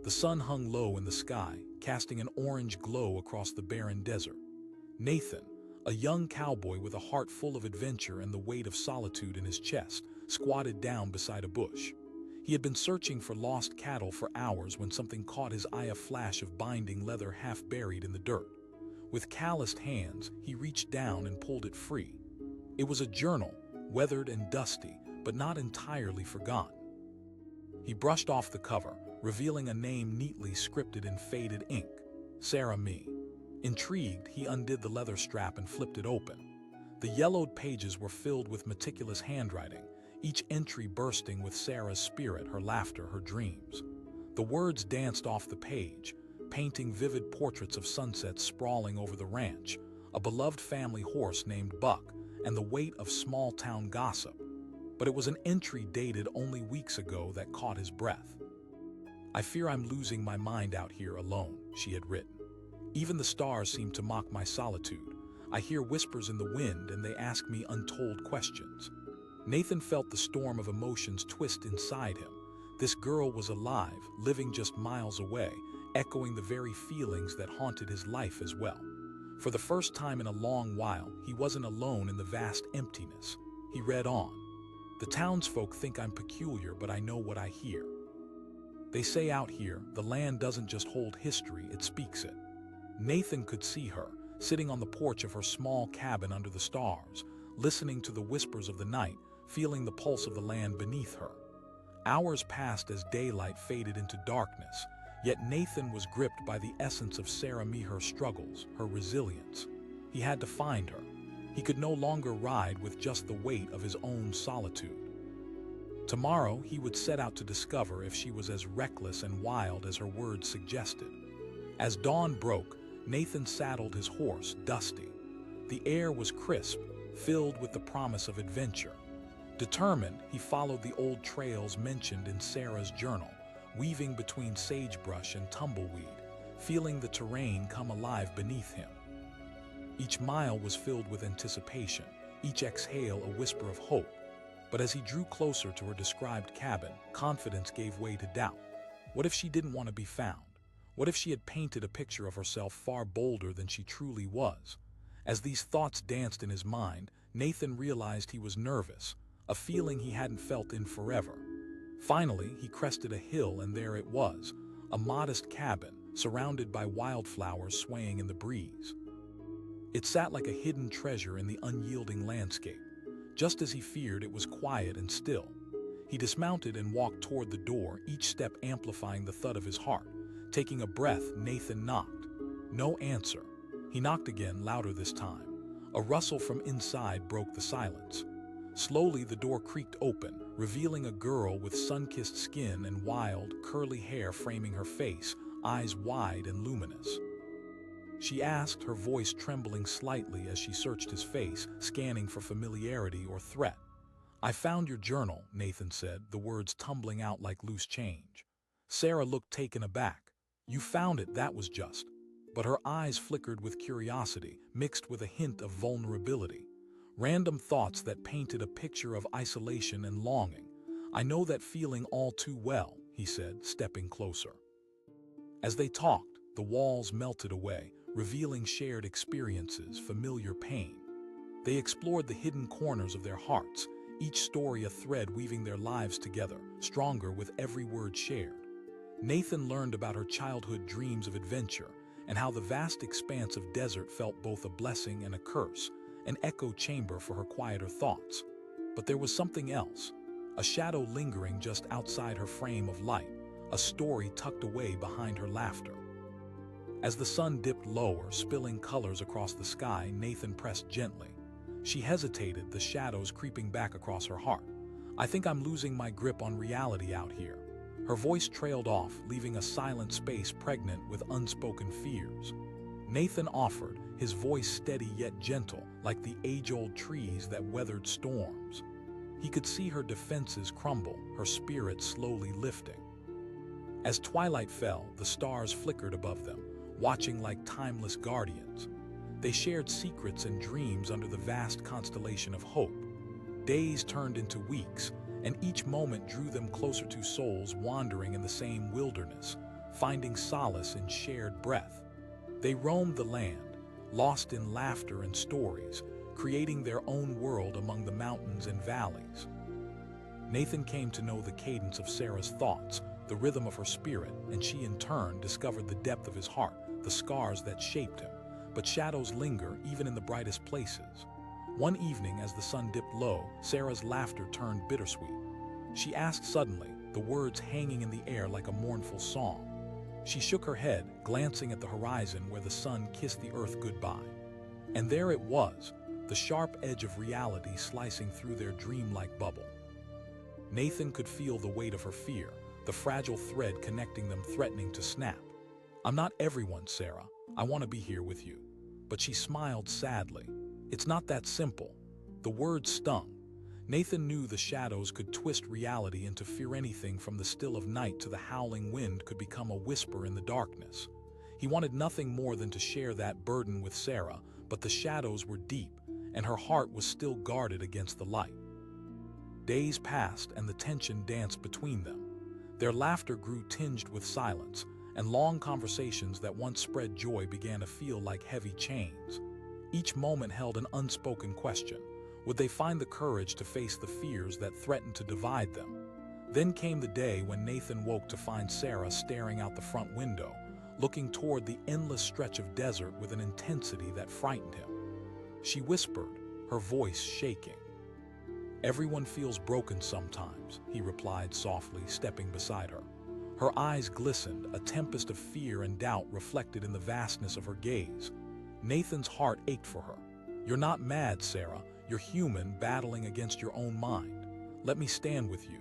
The sun hung low in the sky, casting an orange glow across the barren desert. Nathan, a young cowboy with a heart full of adventure and the weight of solitude in his chest, squatted down beside a bush. He had been searching for lost cattle for hours when something caught his eye, a flash of binding leather half buried in the dirt. With calloused hands, he reached down and pulled it free. It was a journal, weathered and dusty, but not entirely forgotten. He brushed off the cover, revealing a name neatly scripted in faded ink: Sarah Me. Intrigued, he undid the leather strap and flipped it open. The yellowed pages were filled with meticulous handwriting, each entry bursting with Sarah's spirit, her laughter, her dreams. The words danced off the page, painting vivid portraits of sunsets sprawling over the ranch, a beloved family horse named Buck, and the weight of small-town gossip. But it was an entry dated only weeks ago that caught his breath. "I fear I'm losing my mind out here alone," she had written. "Even the stars seem to mock my solitude. I hear whispers in the wind and they ask me untold questions." Nathan felt the storm of emotions twist inside him. This girl was alive, living just miles away, echoing the very feelings that haunted his life as well. For the first time in a long while, he wasn't alone in the vast emptiness. He read on. "The townsfolk think I'm peculiar, but I know what I hear. They say out here, the land doesn't just hold history, it speaks it." Nathan could see her, sitting on the porch of her small cabin under the stars, listening to the whispers of the night, feeling the pulse of the land beneath her. Hours passed as daylight faded into darkness, yet Nathan was gripped by the essence of Sarah Me, her struggles, her resilience. He had to find her. He could no longer ride with just the weight of his own solitude. Tomorrow, he would set out to discover if she was as reckless and wild as her words suggested. As dawn broke, Nathan saddled his horse, Dusty. The air was crisp, filled with the promise of adventure. Determined, he followed the old trails mentioned in Sarah's journal, weaving between sagebrush and tumbleweed, feeling the terrain come alive beneath him. Each mile was filled with anticipation, each exhale a whisper of hope. But as he drew closer to her described cabin, confidence gave way to doubt. What if she didn't want to be found? What if she had painted a picture of herself far bolder than she truly was? As these thoughts danced in his mind, Nathan realized he was nervous, a feeling he hadn't felt in forever. Finally, he crested a hill, and there it was, a modest cabin, surrounded by wildflowers swaying in the breeze. It sat like a hidden treasure in the unyielding landscape. Just as he feared, it was quiet and still. He dismounted and walked toward the door, each step amplifying the thud of his heart. Taking a breath, Nathan knocked. No answer. He knocked again, louder this time. A rustle from inside broke the silence. Slowly, the door creaked open, revealing a girl with sun-kissed skin and wild, curly hair framing her face, eyes wide and luminous. She asked, her voice trembling slightly as she searched his face, scanning for familiarity or threat. "I found your journal," Nathan said, the words tumbling out like loose change. Sarah looked taken aback. "You found it, that was just." But her eyes flickered with curiosity, mixed with a hint of vulnerability. Random thoughts that painted a picture of isolation and longing. "I know that feeling all too well," he said, stepping closer. As they talked, the walls melted away, revealing shared experiences, familiar pain. They explored the hidden corners of their hearts, each story a thread weaving their lives together, stronger with every word shared. Nathan learned about her childhood dreams of adventure and how the vast expanse of desert felt both a blessing and a curse, an echo chamber for her quieter thoughts. But there was something else, a shadow lingering just outside her frame of light, a story tucked away behind her laughter. As the sun dipped lower, spilling colors across the sky, Nathan pressed gently. She hesitated, the shadows creeping back across her heart. "I think I'm losing my grip on reality out here." Her voice trailed off, leaving a silent space pregnant with unspoken fears. Nathan offered, his voice steady yet gentle, like the age-old trees that weathered storms. He could see her defenses crumble, her spirit slowly lifting. As twilight fell, the stars flickered above them, watching like timeless guardians. They shared secrets and dreams under the vast constellation of hope. Days turned into weeks, and each moment drew them closer to souls wandering in the same wilderness, finding solace in shared breath. They roamed the land, lost in laughter and stories, creating their own world among the mountains and valleys. Nathan came to know the cadence of Sarah's thoughts, the rhythm of her spirit, and she in turn discovered the depth of his heart, the scars that shaped him. But shadows linger even in the brightest places. One evening, as the sun dipped low, Sarah's laughter turned bittersweet. She asked suddenly, the words hanging in the air like a mournful song. She shook her head, glancing at the horizon where the sun kissed the earth goodbye. And there it was, the sharp edge of reality slicing through their dreamlike bubble. Nathan could feel the weight of her fear, the fragile thread connecting them threatening to snap. "I'm not everyone, Sarah. I want to be here with you." But she smiled sadly. "It's not that simple." The words stung. Nathan knew the shadows could twist reality into fear. Anything from the still of night to the howling wind could become a whisper in the darkness. He wanted nothing more than to share that burden with Sarah, but the shadows were deep, and her heart was still guarded against the light. Days passed, and the tension danced between them. Their laughter grew tinged with silence, and long conversations that once spread joy began to feel like heavy chains. Each moment held an unspoken question. Would they find the courage to face the fears that threatened to divide them? Then came the day when Nathan woke to find Sarah staring out the front window, looking toward the endless stretch of desert with an intensity that frightened him. She whispered, her voice shaking. "Everyone feels broken sometimes," he replied softly, stepping beside her. Her eyes glistened, a tempest of fear and doubt reflected in the vastness of her gaze. Nathan's heart ached for her. "You're not mad, Sarah. You're human, battling against your own mind. Let me stand with you."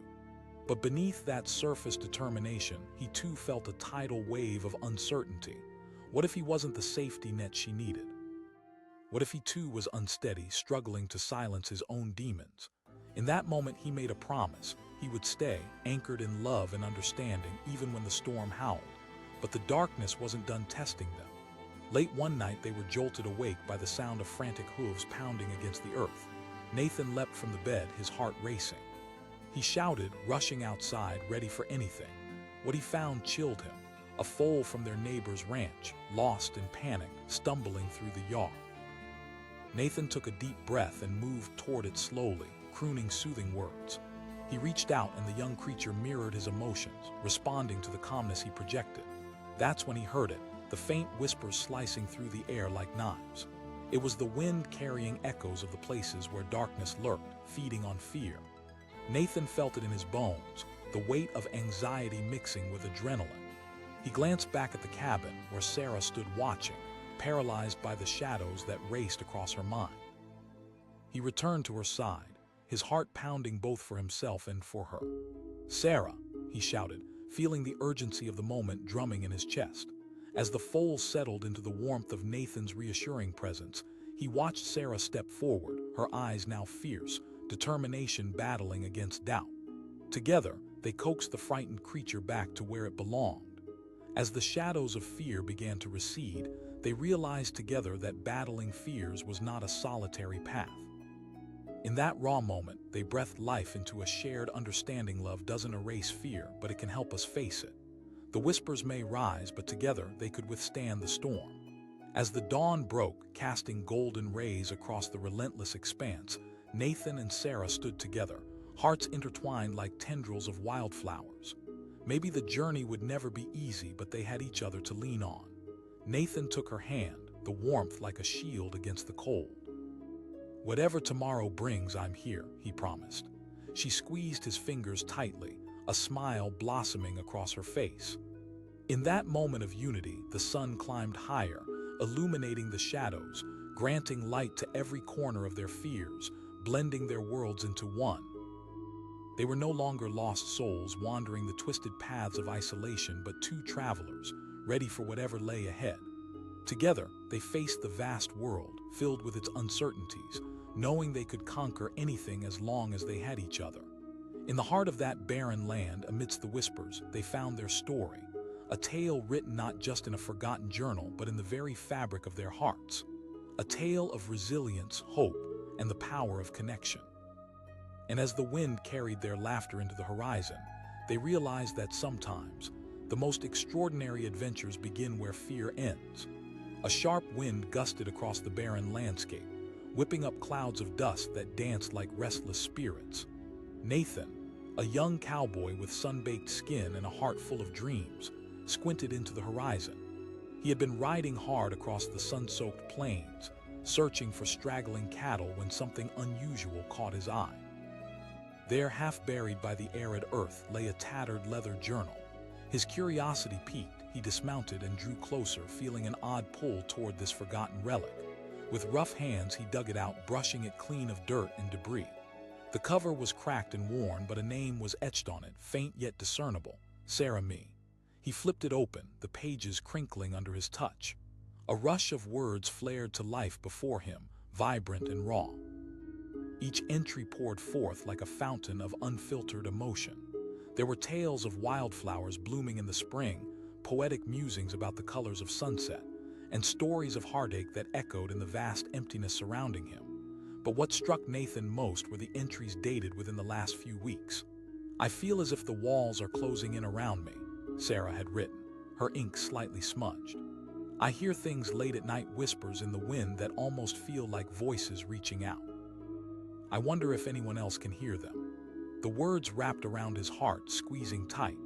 But beneath that surface determination, he too felt a tidal wave of uncertainty. What if he wasn't the safety net she needed? What if he too was unsteady, struggling to silence his own demons? In that moment, he made a promise. He would stay, anchored in love and understanding, even when the storm howled. But the darkness wasn't done testing them. Late one night, they were jolted awake by the sound of frantic hooves pounding against the earth. Nathan leapt from the bed, his heart racing. He shouted, rushing outside, ready for anything. What he found chilled him. A foal from their neighbor's ranch, lost in panic, stumbling through the yard. Nathan took a deep breath and moved toward it slowly, crooning soothing words. He reached out, and the young creature mirrored his emotions, responding to the calmness he projected. That's when he heard it, the faint whispers slicing through the air like knives. It was the wind carrying echoes of the places where darkness lurked, feeding on fear. Nathan felt it in his bones, the weight of anxiety mixing with adrenaline. He glanced back at the cabin, where Sarah stood watching, paralyzed by the shadows that raced across her mind. He returned to her side, his heart pounding both for himself and for her. "Sarah," he shouted, feeling the urgency of the moment drumming in his chest. As the foal settled into the warmth of Nathan's reassuring presence, he watched Sarah step forward, her eyes now fierce, determination battling against doubt. Together, they coaxed the frightened creature back to where it belonged. As the shadows of fear began to recede, they realized together that battling fears was not a solitary path. In that raw moment, they breathed life into a shared understanding. Love doesn't erase fear, but it can help us face it. The whispers may rise, but together they could withstand the storm. As the dawn broke, casting golden rays across the relentless expanse, Nathan and Sarah stood together, hearts intertwined like tendrils of wildflowers. Maybe the journey would never be easy, but they had each other to lean on. Nathan took her hand, the warmth like a shield against the cold. "Whatever tomorrow brings, I'm here," he promised. She squeezed his fingers tightly, a smile blossoming across her face. In that moment of unity, the sun climbed higher, illuminating the shadows, granting light to every corner of their fears, blending their worlds into one. They were no longer lost souls wandering the twisted paths of isolation, but two travelers, ready for whatever lay ahead. Together, they faced the vast world, filled with its uncertainties, knowing they could conquer anything as long as they had each other. In the heart of that barren land, amidst the whispers, they found their story, a tale written not just in a forgotten journal, but in the very fabric of their hearts. A tale of resilience, hope, and the power of connection. And as the wind carried their laughter into the horizon, they realized that sometimes The most extraordinary adventures begin where fear ends. A sharp wind gusted across the barren landscape, whipping up clouds of dust that danced like restless spirits. Nathan, a young cowboy with sun-baked skin and a heart full of dreams, squinted into the horizon. He had been riding hard across the sun-soaked plains, searching for straggling cattle when something unusual caught his eye. There, half buried by the arid earth, lay a tattered leather journal. His curiosity piqued, he dismounted and drew closer, feeling an odd pull toward this forgotten relic. With rough hands, he dug it out, brushing it clean of dirt and debris. The cover was cracked and worn, but a name was etched on it, faint yet discernible: Sarah Mee. He flipped it open, the pages crinkling under his touch. A rush of words flared to life before him, vibrant and raw. Each entry poured forth like a fountain of unfiltered emotion. There were tales of wildflowers blooming in the spring, poetic musings about the colors of sunset, and stories of heartache that echoed in the vast emptiness surrounding him. But what struck Nathan most were the entries dated within the last few weeks. "I feel as if the walls are closing in around me," Sarah had written, her ink slightly smudged. "I hear things late at night, whispers in the wind that almost feel like voices reaching out. I wonder if anyone else can hear them." The words wrapped around his heart, squeezing tight.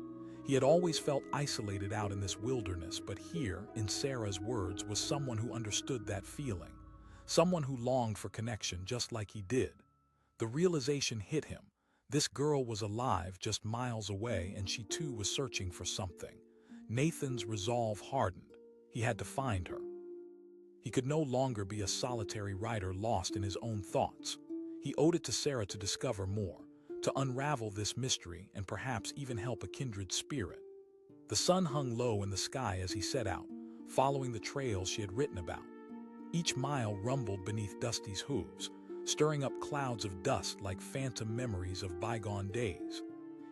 He had always felt isolated out in this wilderness, but here, in Sarah's words, was someone who understood that feeling. Someone who longed for connection just like he did. The realization hit him. This girl was alive just miles away, and she too was searching for something. Nathan's resolve hardened. He had to find her. He could no longer be a solitary writer lost in his own thoughts. He owed it to Sarah to discover more, to unravel this mystery and perhaps even help a kindred spirit. The sun hung low in the sky as he set out, following the trails she had written about. Each mile rumbled beneath Dusty's hooves, stirring up clouds of dust like phantom memories of bygone days.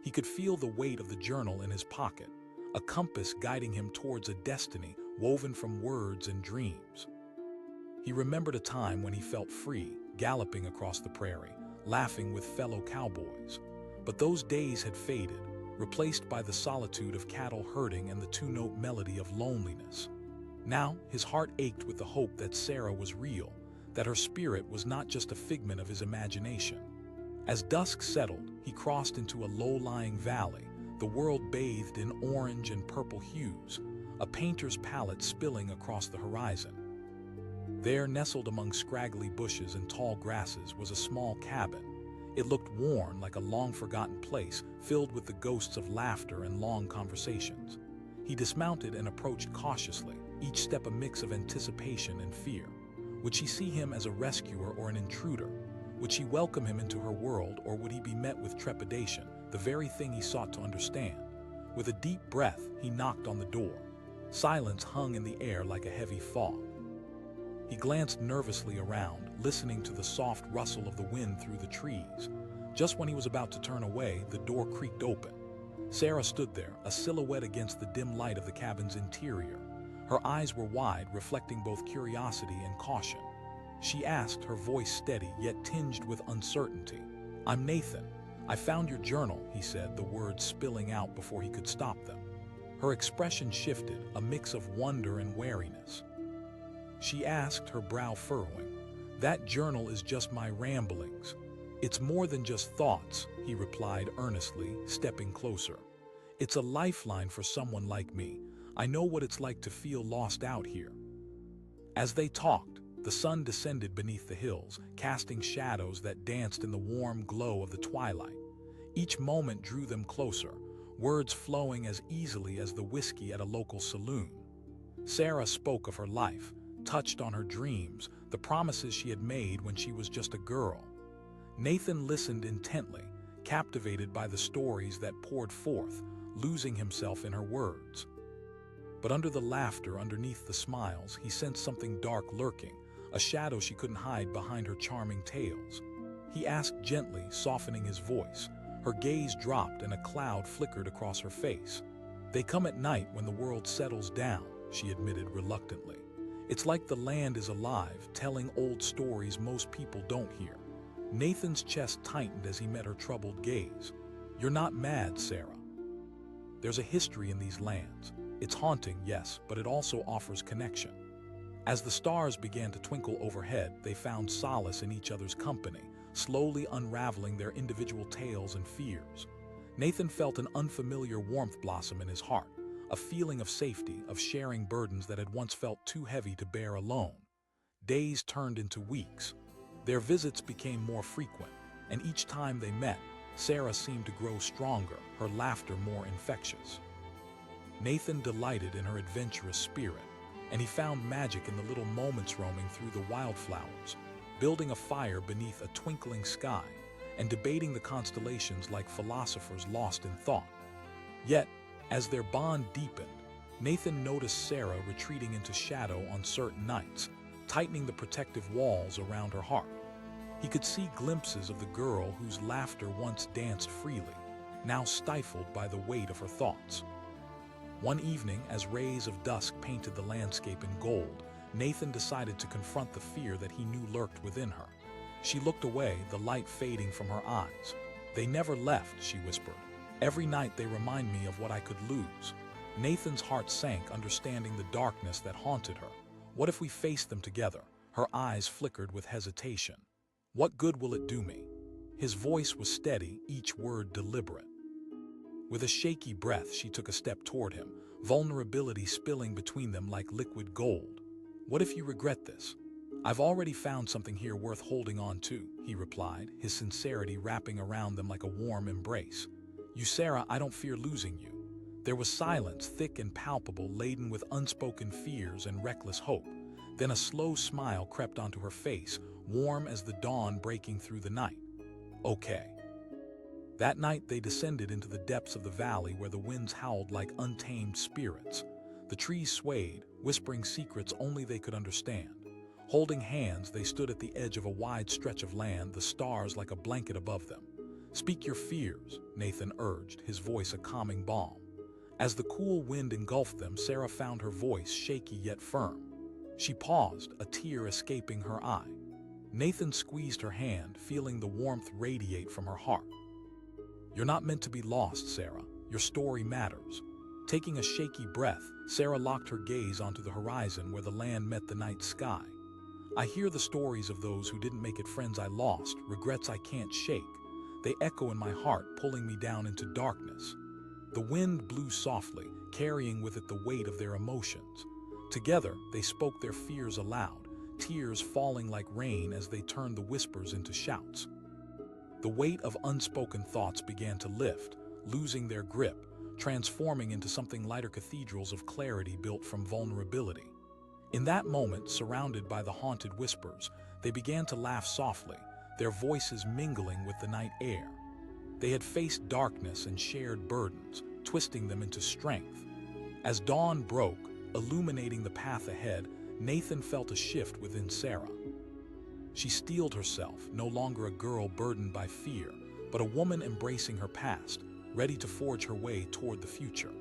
He could feel the weight of the journal in his pocket, a compass guiding him towards a destiny woven from words and dreams. He remembered a time when he felt free, galloping across the prairie, laughing with fellow cowboys. But those days had faded, replaced by the solitude of cattle herding and the two-note melody of loneliness. Now, his heart ached with the hope that Sarah was real, that her spirit was not just a figment of his imagination. As dusk settled, he crossed into a low-lying valley, the world bathed in orange and purple hues, a painter's palette spilling across the horizon. There, nestled among scraggly bushes and tall grasses, was a small cabin. It looked worn, like a long-forgotten place, filled with the ghosts of laughter and long conversations. He dismounted and approached cautiously, each step a mix of anticipation and fear. Would she see him as a rescuer or an intruder? Would she welcome him into her world, or would he be met with trepidation, the very thing he sought to understand? With a deep breath, he knocked on the door. Silence hung in the air like a heavy fog. He glanced nervously around, listening to the soft rustle of the wind through the trees. Just when he was about to turn away, the door creaked open. Sarah stood there, a silhouette against the dim light of the cabin's interior. Her eyes were wide, reflecting both curiosity and caution. She asked, her voice steady yet tinged with uncertainty. "I'm Nathan. I found your journal," he said, the words spilling out before he could stop them. Her expression shifted, a mix of wonder and wariness. She asked, her brow furrowing. "That journal is just my ramblings." "It's more than just thoughts," he replied earnestly, stepping closer. "It's a lifeline for someone like me. I know what it's like to feel lost out here." As they talked, the sun descended beneath the hills, casting shadows that danced in the warm glow of the twilight. Each moment drew them closer, words flowing as easily as the whiskey at a local saloon. Sarah spoke of her life, touched on her dreams, the promises she had made when she was just a girl. Nathan listened intently, captivated by the stories that poured forth, losing himself in her words. But under the laughter, underneath the smiles, he sensed something dark lurking, a shadow she couldn't hide behind her charming tales. He asked gently, softening his voice. Her gaze dropped and a cloud flickered across her face. "They come at night when the world settles down," she admitted reluctantly. "It's like the land is alive, telling old stories most people don't hear." Nathan's chest tightened as he met her troubled gaze. "You're not mad, Sarah." There's a history in these lands. It's haunting, yes, but it also offers connection. As the stars began to twinkle overhead, they found solace in each other's company, slowly unraveling their individual tales and fears. Nathan felt an unfamiliar warmth blossom in his heart, a feeling of safety, of sharing burdens that had once felt too heavy to bear alone. Days turned into weeks. Their visits became more frequent, and each time they met, Sarah seemed to grow stronger, her laughter more infectious. Nathan delighted in her adventurous spirit, and he found magic in the little moments roaming through the wildflowers, building a fire beneath a twinkling sky, and debating the constellations like philosophers lost in thought. Yet, as their bond deepened, Nathan noticed Sarah retreating into shadow on certain nights, tightening the protective walls around her heart. He could see glimpses of the girl whose laughter once danced freely, now stifled by the weight of her thoughts. One evening, as rays of dusk painted the landscape in gold, Nathan decided to confront the fear that he knew lurked within her. She looked away, the light fading from her eyes. "They never left," she whispered. "Every night they remind me of what I could lose." Nathan's heart sank, understanding the darkness that haunted her. What if we faced them together? Her eyes flickered with hesitation. "What good will it do me?" His voice was steady, each word deliberate. With a shaky breath, she took a step toward him, vulnerability spilling between them like liquid gold. "What if you regret this?" "I've already found something here worth holding on to," he replied, his sincerity wrapping around them like a warm embrace. "You, Sarah, I don't fear losing you." There was silence, thick and palpable, laden with unspoken fears and reckless hope. Then a slow smile crept onto her face, warm as the dawn breaking through the night. "Okay." That night they descended into the depths of the valley where the winds howled like untamed spirits. The trees swayed, whispering secrets only they could understand. Holding hands, they stood at the edge of a wide stretch of land, the stars like a blanket above them. "Speak your fears," Nathan urged, his voice a calming balm. As the cool wind engulfed them, Sarah found her voice shaky yet firm. She paused, a tear escaping her eye. Nathan squeezed her hand, feeling the warmth radiate from her heart. "You're not meant to be lost, Sarah. Your story matters." Taking a shaky breath, Sarah locked her gaze onto the horizon where the land met the night sky. "I hear the stories of those who didn't make it, friends I lost, regrets I can't shake. They echo in my heart, pulling me down into darkness." The wind blew softly, carrying with it the weight of their emotions. Together, they spoke their fears aloud, tears falling like rain as they turned the whispers into shouts. The weight of unspoken thoughts began to lift, losing their grip, transforming into something lighter, cathedrals of clarity built from vulnerability. In that moment, surrounded by the haunted whispers, they began to laugh softly, their voices mingling with the night air. They had faced darkness and shared burdens, twisting them into strength. As dawn broke, illuminating the path ahead, Nathan felt a shift within Sarah. She steeled herself, no longer a girl burdened by fear, but a woman embracing her past, ready to forge her way toward the future.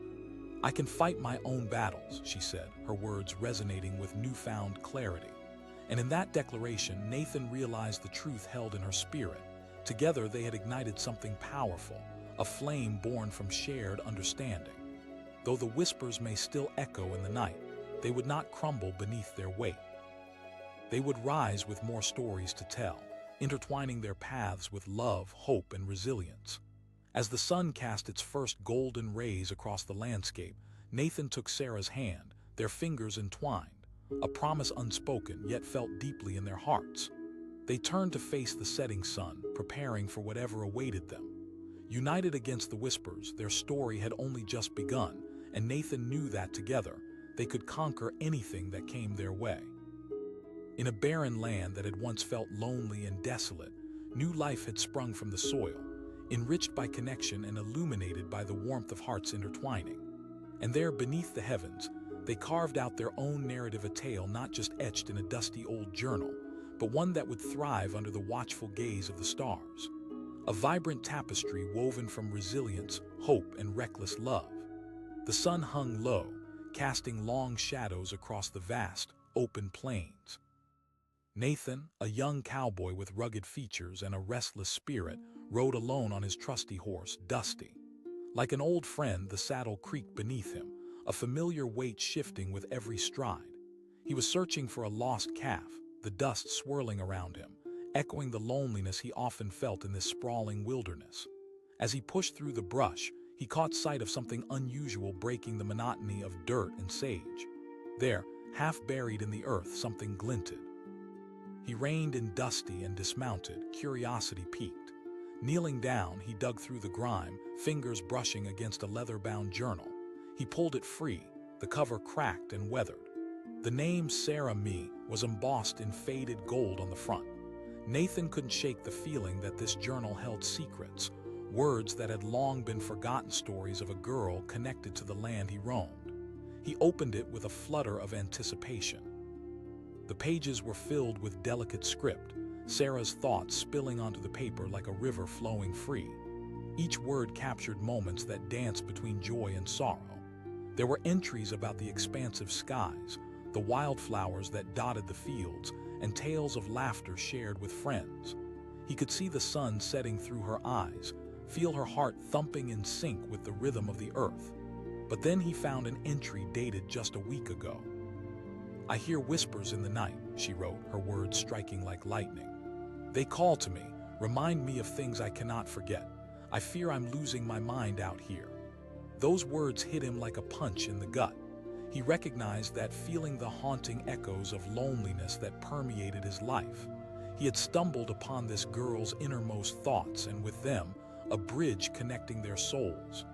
"I can fight my own battles," she said, her words resonating with newfound clarity. And in that declaration, Nathan realized the truth held in her spirit. Together they had ignited something powerful, a flame born from shared understanding. Though the whispers may still echo in the night, they would not crumble beneath their weight. They would rise with more stories to tell, intertwining their paths with love, hope, and resilience. As the sun cast its first golden rays across the landscape, Nathan took Sarah's hand, their fingers entwined, a promise unspoken yet felt deeply in their hearts. They turned to face the setting sun, preparing for whatever awaited them. United against the whispers, their story had only just begun, and Nathan knew that together, they could conquer anything that came their way. In a barren land that had once felt lonely and desolate, new life had sprung from the soil, enriched by connection and illuminated by the warmth of hearts intertwining. And there, beneath the heavens, they carved out their own narrative, a tale not just etched in a dusty old journal, but one that would thrive under the watchful gaze of the stars. A vibrant tapestry woven from resilience, hope, and reckless love. The sun hung low, casting long shadows across the vast, open plains. Nathan, a young cowboy with rugged features and a restless spirit, rode alone on his trusty horse, Dusty. Like an old friend, the saddle creaked beneath him, a familiar weight shifting with every stride. He was searching for a lost calf, the dust swirling around him, echoing the loneliness he often felt in this sprawling wilderness. As he pushed through the brush, he caught sight of something unusual breaking the monotony of dirt and sage. There, half buried in the earth, something glinted. He reined in dusty and dismounted, curiosity piqued. Kneeling down, he dug through the grime, fingers brushing against a leather-bound journal. He pulled it free, the cover cracked and weathered. The name Sarah Me was embossed in faded gold on the front. Nathan couldn't shake the feeling that this journal held secrets, words that had long been forgotten, stories of a girl connected to the land he roamed. He opened it with a flutter of anticipation. The pages were filled with delicate script, Sarah's thoughts spilling onto the paper like a river flowing free. Each word captured moments that danced between joy and sorrow. There were entries about the expansive skies, the wildflowers that dotted the fields, and tales of laughter shared with friends. He could see the sun setting through her eyes, feel her heart thumping in sync with the rhythm of the earth. But then he found an entry dated just a week ago. "I hear whispers in the night," she wrote, her words striking like lightning. "They call to me, remind me of things I cannot forget. I fear I'm losing my mind out here." Those words hit him like a punch in the gut. He recognized that feeling, the haunting echoes of loneliness that permeated his life. He had stumbled upon this girl's innermost thoughts, and with them, a bridge connecting their souls.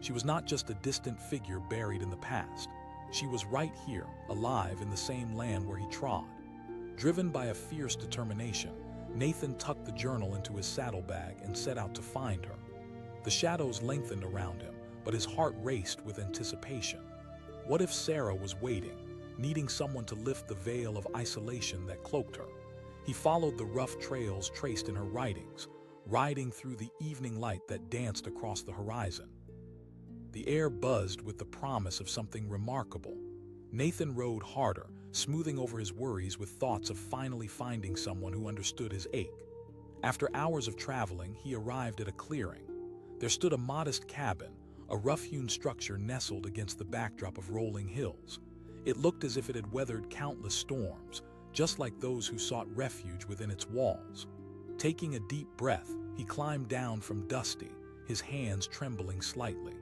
She was not just a distant figure buried in the past. She was right here, alive in the same land where he trod. Driven by a fierce determination, Nathan tucked the journal into his saddlebag and set out to find her. The shadows lengthened around him, but his heart raced with anticipation. What if Sarah was waiting, needing someone to lift the veil of isolation that cloaked her? He followed the rough trails traced in her writings, riding through the evening light that danced across the horizon. The air buzzed with the promise of something remarkable. Nathan rode harder, smoothing over his worries with thoughts of finally finding someone who understood his ache. After hours of traveling, he arrived at a clearing. There stood a modest cabin, a rough-hewn structure nestled against the backdrop of rolling hills. It looked as if it had weathered countless storms, just like those who sought refuge within its walls. Taking a deep breath, he climbed down from Dusty, his hands trembling slightly.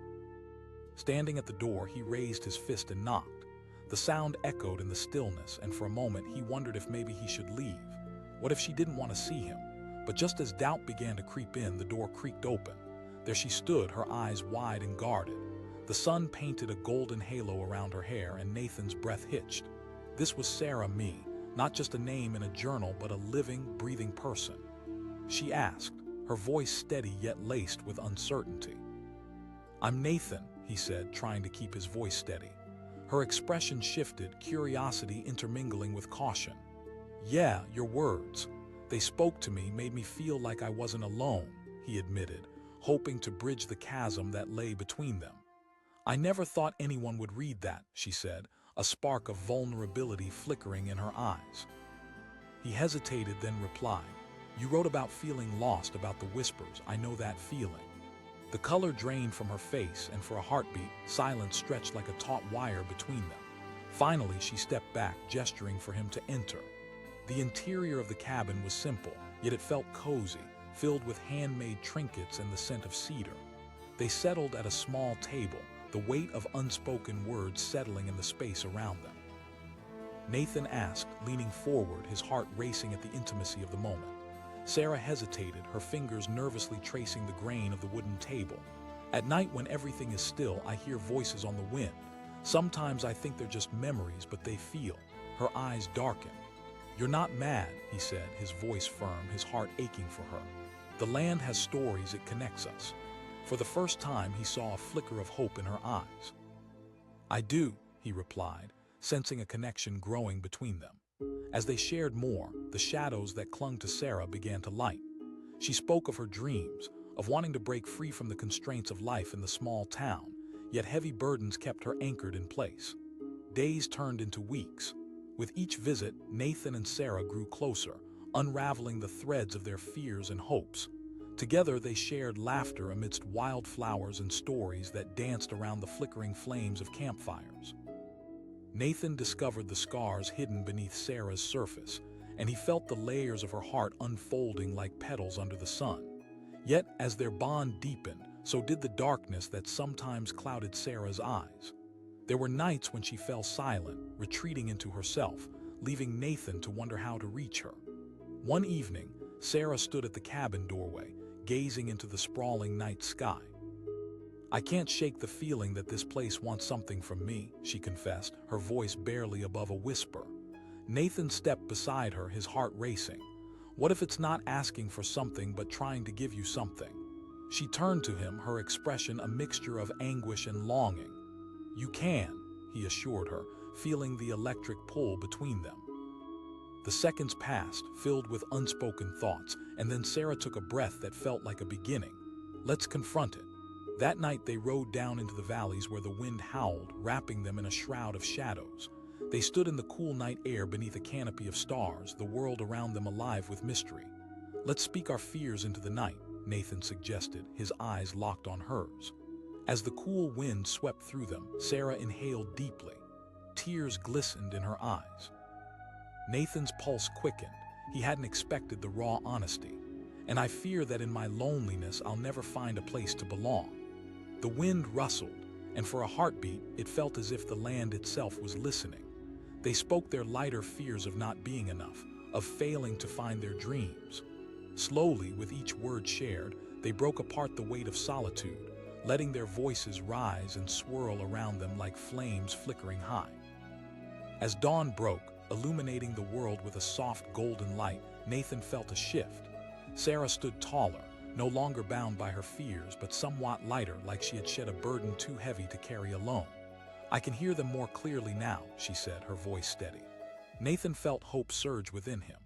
Standing at the door, he raised his fist and knocked. The sound echoed in the stillness, and for a moment he wondered if maybe he should leave. What if she didn't want to see him? But just as doubt began to creep in, the door creaked open. There she stood, her eyes wide and guarded. The sun painted a golden halo around her hair, and Nathan's breath hitched. This was Sarah Me, not just a name in a journal, but a living, breathing person. She asked, her voice steady yet laced with uncertainty. "I'm Nathan," he said, trying to keep his voice steady. Her expression shifted, curiosity intermingling with caution. "Yeah, your words. They spoke to me, made me feel like I wasn't alone," he admitted, hoping to bridge the chasm that lay between them. "I never thought anyone would read that," she said, a spark of vulnerability flickering in her eyes. He hesitated, then replied, "You wrote about feeling lost, about the whispers. I know that feeling." The color drained from her face, and for a heartbeat, silence stretched like a taut wire between them. Finally, she stepped back, gesturing for him to enter. The interior of the cabin was simple, yet it felt cozy, filled with handmade trinkets and the scent of cedar. They settled at a small table, the weight of unspoken words settling in the space around them. Nathan asked, leaning forward, his heart racing at the intimacy of the moment. Sarah hesitated, her fingers nervously tracing the grain of the wooden table. "At night, when everything is still, I hear voices on the wind. Sometimes I think they're just memories, but they feel." Her eyes darkened. "You're not mad," he said, his voice firm, his heart aching for her. "The land has stories, it connects us." For the first time, he saw a flicker of hope in her eyes. "I do," he replied, sensing a connection growing between them. As they shared more, the shadows that clung to Sarah began to light. She spoke of her dreams, of wanting to break free from the constraints of life in the small town, yet heavy burdens kept her anchored in place. Days turned into weeks. With each visit, Nathan and Sarah grew closer, unraveling the threads of their fears and hopes. Together they shared laughter amidst wildflowers and stories that danced around the flickering flames of campfires. Nathan discovered the scars hidden beneath Sarah's surface, and he felt the layers of her heart unfolding like petals under the sun. Yet, as their bond deepened, so did the darkness that sometimes clouded Sarah's eyes. There were nights when she fell silent, retreating into herself, leaving Nathan to wonder how to reach her. One evening, Sarah stood at the cabin doorway, gazing into the sprawling night sky. "I can't shake the feeling that this place wants something from me," she confessed, her voice barely above a whisper. Nathan stepped beside her, his heart racing. What if it's not asking for something but trying to give you something? She turned to him, her expression a mixture of anguish and longing. "You can," he assured her, feeling the electric pull between them. The seconds passed, filled with unspoken thoughts, and then Sarah took a breath that felt like a beginning. "Let's confront it." That night they rode down into the valleys where the wind howled, wrapping them in a shroud of shadows. They stood in the cool night air beneath a canopy of stars, the world around them alive with mystery. "Let's speak our fears into the night," Nathan suggested, his eyes locked on hers. As the cool wind swept through them, Sarah inhaled deeply. Tears glistened in her eyes. Nathan's pulse quickened. He hadn't expected the raw honesty. "And I fear that in my loneliness I'll never find a place to belong." The wind rustled, and for a heartbeat it felt as if the land itself was listening. They spoke their lighter fears of not being enough, of failing to find their dreams. Slowly, with each word shared, they broke apart the weight of solitude, letting their voices rise and swirl around them like flames flickering high. As dawn broke, illuminating the world with a soft golden light, Nathan felt a shift. Sarah stood taller, no longer bound by her fears, but somewhat lighter, like she had shed a burden too heavy to carry alone. "I can hear them more clearly now," she said, her voice steady. Nathan felt hope surge within him.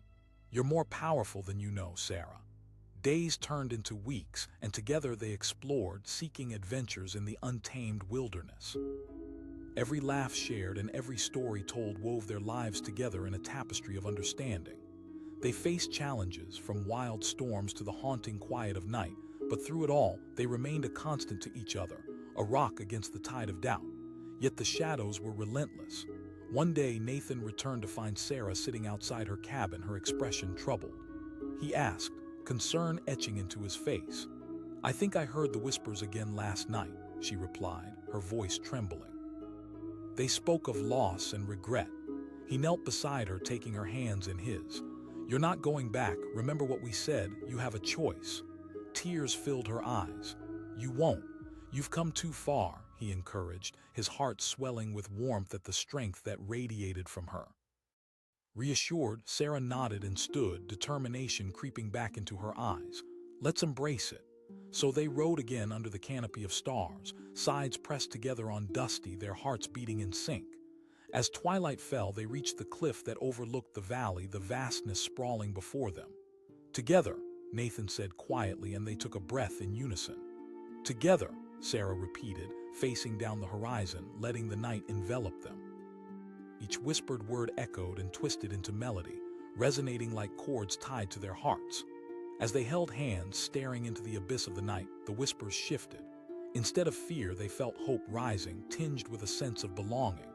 "You're more powerful than you know, Sarah." Days turned into weeks, and together they explored, seeking adventures in the untamed wilderness. Every laugh shared and every story told wove their lives together in a tapestry of understanding. They faced challenges, from wild storms to the haunting quiet of night, but through it all, they remained a constant to each other, a rock against the tide of doubt. Yet the shadows were relentless. One day, Nathan returned to find Sarah sitting outside her cabin, her expression troubled. He asked, concern etching into his face. "I think I heard the whispers again last night," she replied, her voice trembling. They spoke of loss and regret. He knelt beside her, taking her hands in his. "You're not going back. Remember what we said. You have a choice." Tears filled her eyes. "You won't. You've come too far," he encouraged, his heart swelling with warmth at the strength that radiated from her. Reassured, Sarah nodded and stood, determination creeping back into her eyes. "Let's embrace it." So they rode again under the canopy of stars, sides pressed together on Dusty, their hearts beating in sync. As twilight fell, they reached the cliff that overlooked the valley, the vastness sprawling before them. "Together," Nathan said quietly, and they took a breath in unison. "Together," Sarah repeated, facing down the horizon, letting the night envelop them. Each whispered word echoed and twisted into melody, resonating like chords tied to their hearts. As they held hands, staring into the abyss of the night, the whispers shifted. Instead of fear, they felt hope rising, tinged with a sense of belonging.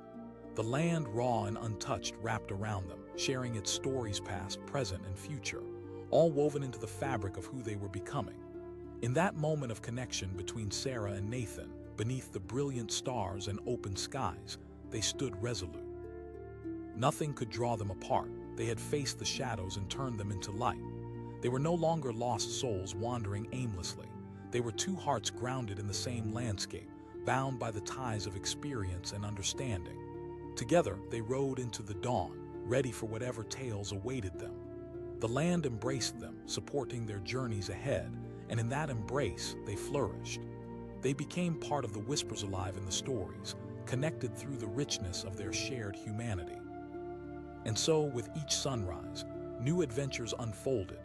The land, raw and untouched, wrapped around them, sharing its stories past, present, and future, all woven into the fabric of who they were becoming. In that moment of connection between Sarah and Nathan, beneath the brilliant stars and open skies, they stood resolute. Nothing could draw them apart. They had faced the shadows and turned them into light. They were no longer lost souls wandering aimlessly. They were two hearts grounded in the same landscape, bound by the ties of experience and understanding. Together, they rode into the dawn, ready for whatever tales awaited them. The land embraced them, supporting their journeys ahead, and in that embrace, they flourished. They became part of the whispers alive in the stories, connected through the richness of their shared humanity. And so, with each sunrise, new adventures unfolded,